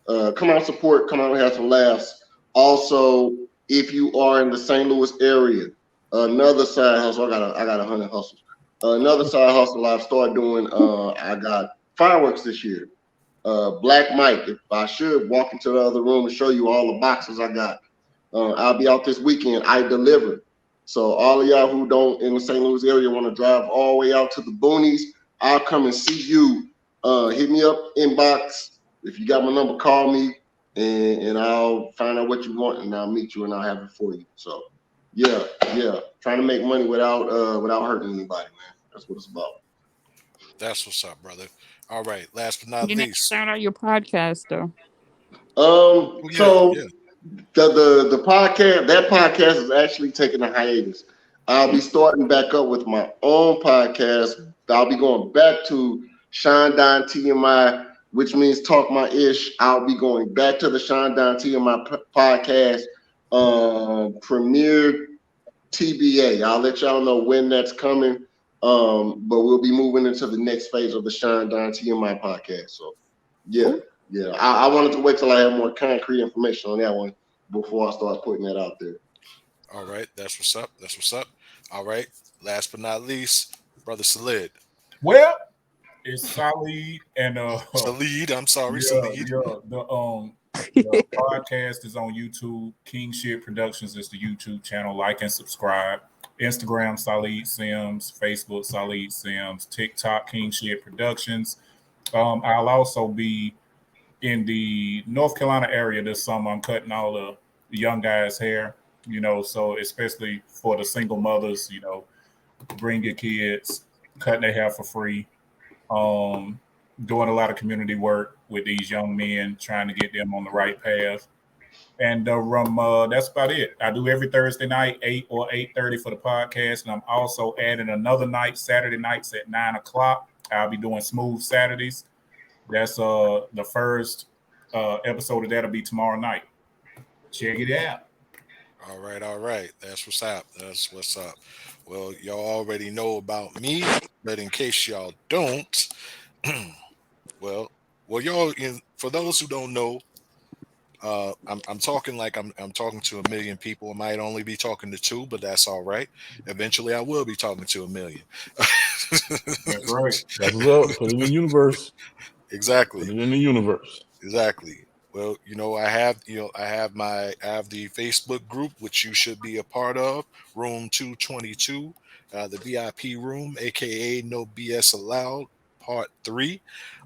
D: Come out, support. Come out and have some laughs. Also, if you are in the St. Louis area, another side hustle. I got 100 hustles. Another side hustle I've started doing. I got fireworks this year. Black Mike. If I should walk into the other room and show you all the boxes I got. I'll be out this weekend. I deliver. So all of y'all who don't in the St. Louis area want to drive all the way out to the boonies, I'll come and see you. Hit me up, inbox. If you got my number, call me, and I'll find out what you want, and I'll meet you, and I'll have it for you. So, yeah. Trying to make money without hurting anybody, man. That's what it's about.
B: That's what's up, brother. All right. Last but not
C: You need to
B: least.
C: shout out your podcast though.
D: The podcast, that podcast is actually taking a hiatus. I'll be starting back up with my own podcast. I'll be going back to Sean Don TMI, which means Talk My Ish. I'll be going back to the Sean Don TMI podcast, premiere TBA. I'll let y'all know when that's coming. But we'll be moving into the next phase of the Sean Don TMI podcast. So, yeah. I wanted to wait till I have more concrete information on that one before I start putting that out there.
B: All right, that's what's up. All right, last but not least, brother Salid.
F: Well, it's Salid and
B: Salid. I'm sorry,
F: Salid.
B: Yeah,
F: the podcast is on YouTube. King Shit Productions is the YouTube channel. Like and subscribe. Instagram Salid Sims, Facebook Salid Sims, TikTok King Shit Productions. I'll also be in the North Carolina area this summer. I'm cutting all the young guys' hair, so especially for the single mothers, bring your kids, cutting their hair for free. Doing a lot of community work with these young men, trying to get them on the right path. And that's about it. I do every Thursday night, 8 or 8:30 for the podcast. And I'm also adding another night, Saturday nights at 9 o'clock. I'll be doing Smooth Saturdays. That's the first episode of that'll be tomorrow night. Check it out.
B: All right. That's what's up. Well, y'all already know about me, but in case y'all don't, well, y'all. For those who don't know, I'm talking like I'm talking to a million people. I might only be talking to 2, but that's all right. Eventually, I will be talking to 1 million.
F: That's right.
A: That's up. Put it in the universe.
B: Exactly.
A: Put it in the universe.
B: Exactly. Well, I have the Facebook group, which you should be a part of, Room 222, the VIP room, aka No BS Allowed, Part 3.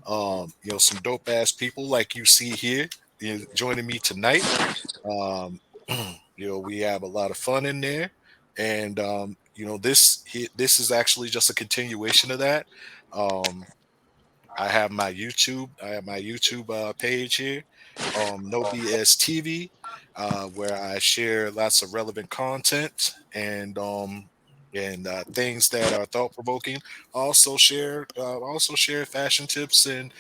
B: Some dope ass people like you see here joining me tonight. We have a lot of fun in there, and this is actually just a continuation of that. I have my YouTube page here, No BS TV, where I share lots of relevant content and things that are thought provoking. Also share fashion tips and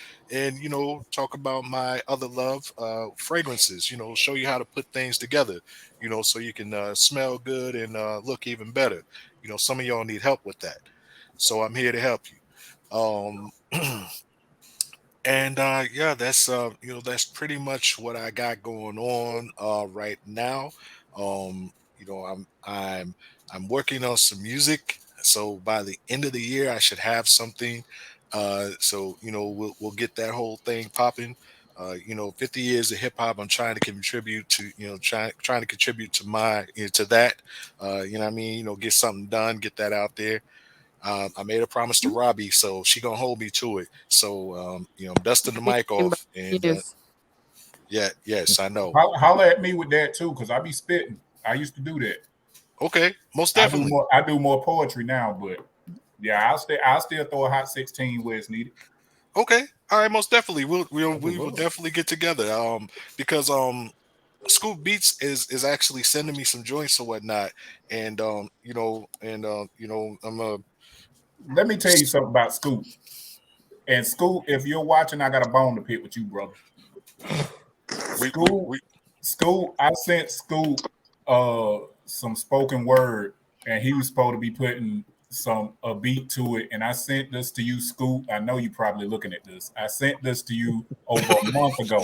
B: talk about my other love, fragrances. Show you how to put things together. So you can smell good and look even better. Some of y'all need help with that, so I'm here to help you. And that's pretty much what I got going on right now. I'm working on some music, so by the end of the year I should have something. So we'll get that whole thing popping. 50 years of hip hop. I'm trying to contribute to trying to contribute to to that. Get something done, get that out there. I made a promise to Robbie, so she gonna hold me to it. So I'm dusting the mic off, and yes, I know.
F: Holler at me with that too, because I be spitting. I used to do that.
B: Okay, most definitely.
F: I do more poetry now, but yeah, I'll still throw a hot 16 where it's needed.
B: Okay, all right, most definitely. We will definitely get together. Because Scoop Beats is actually sending me some joints or whatnot, and I'm
F: Let me tell you something about Scoop. And Scoop, if you're watching, I got a bone to pick with you, brother. Scoop, I sent Scoop some spoken word, and he was supposed to be putting a beat to it. And I sent this to you, Scoop. I know you're probably looking at this. I sent this to you over a month ago.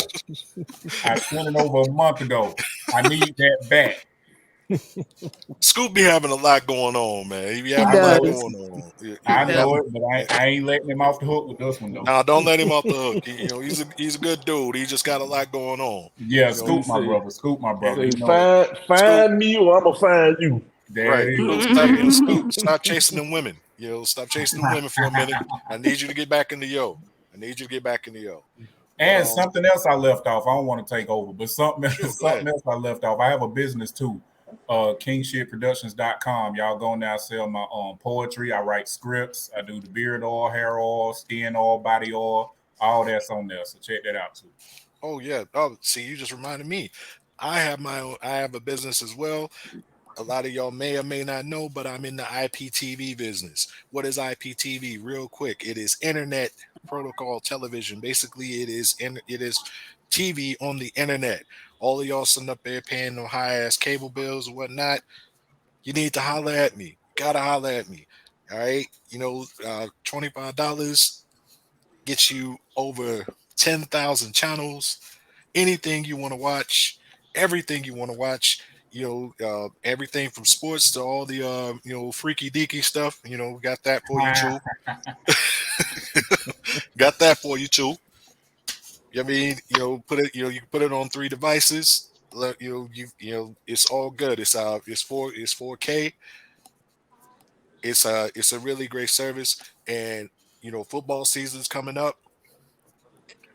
F: I sent it over a month ago. I need that back.
B: Scoop be having a lot going on, man. He be having
C: He
B: a lot
C: does.
B: going on.
F: I know it, but I ain't letting him off the hook with this one though.
B: Nah, don't let him off the hook. He's a good dude. He just got a lot going on.
F: Yeah, Scoop, my brother. Scoop, my brother.
A: Find me, or I'm gonna find you.
B: Right. Stop chasing them women. Stop chasing them women for a minute. I need you to get back in the yo.
F: And something else I left off. I don't want to take over, but something else I left off. I have a business too. Kingshitproductions.com. Y'all go now, sell my poetry. I write scripts. I do the beard oil, hair oil, skin oil, body oil. All that's on there. So check that out too.
B: Oh yeah. Oh, see, you just reminded me. I have a business as well. A lot of y'all may or may not know, but I'm in the IPTV business. What is IPTV? Real quick, it is Internet Protocol Television. Basically, it is TV on the internet. All of y'all sitting up there paying no high ass cable bills and whatnot. You need to holler at me. Gotta holler at me. All right, $25 gets you over 10,000 channels. Anything you want to watch, everything you want to watch. Everything from sports to all the freaky deaky stuff. We got that for you too. Got that for you too. I mean, put it. You can put it on 3 devices. It's all good. It's 4K. It's a really great service, and football season's coming up.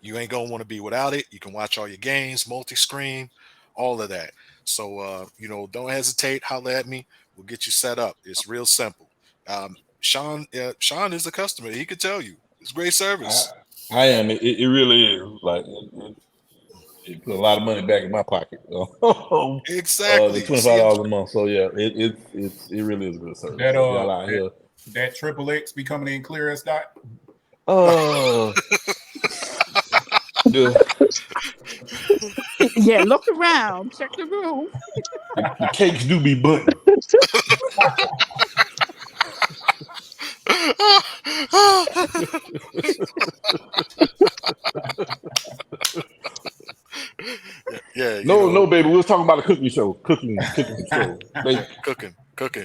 B: You ain't gonna want to be without it. You can watch all your games, multi-screen, all of that. So, don't hesitate. Holler at me. We'll get you set up. It's real simple. Sean is a customer. He could tell you. It's great service.
A: I am. It really is. Like, it put a lot of money back in my pocket.
B: Exactly.
A: The $25 a month. So, yeah, it really is a good service. Y'all out here.
F: That Triple X be coming in clear as dot?
C: Yeah, look around, check the room.
A: The cakes do be button.
B: Yeah.
A: No, baby. We was talking about a cooking show. Cooking show.
B: Cooking.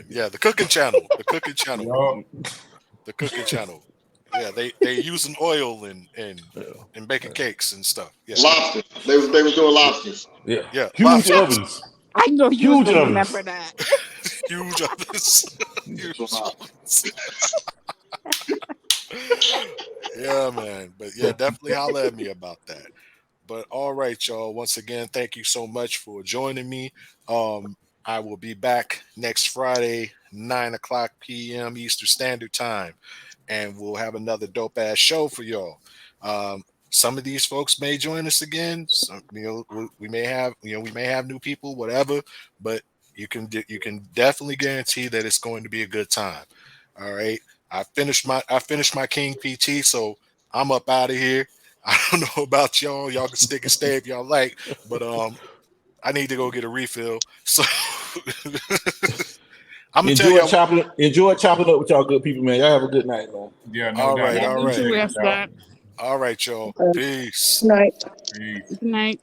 B: Yeah, the cooking channel. The cooking channel. The cooking channel. Yeah, they using oil and baking cakes and stuff. Yeah.
D: Lobsters. They was doing lobsters.
B: Yeah.
A: Huge ovens.
C: I know you
A: Huge
C: don't
A: ovens.
C: remember that.
B: Huge ovens. Yeah, man. But yeah, definitely holler at me about that. But all right, y'all. Once again, thank you so much for joining me. I will be back next Friday, 9:00 p.m. Eastern Standard Time, and we'll have another dope ass show for y'all. Some of these folks may join us again. Some, we may have new people, whatever. But you can definitely guarantee that it's going to be a good time. All right. I finished my King PT, so I'm up out of here. I don't know about y'all. Y'all can stick and stay if y'all like, but I need to go get a refill. So I'm gonna tell y'all.
A: Enjoy chopping up with y'all good people, man. Y'all have a good night, man.
F: Yeah,
B: all right.
C: All right, y'all.
B: All right, y'all. Peace.
G: Night.
F: Peace.
C: Good night.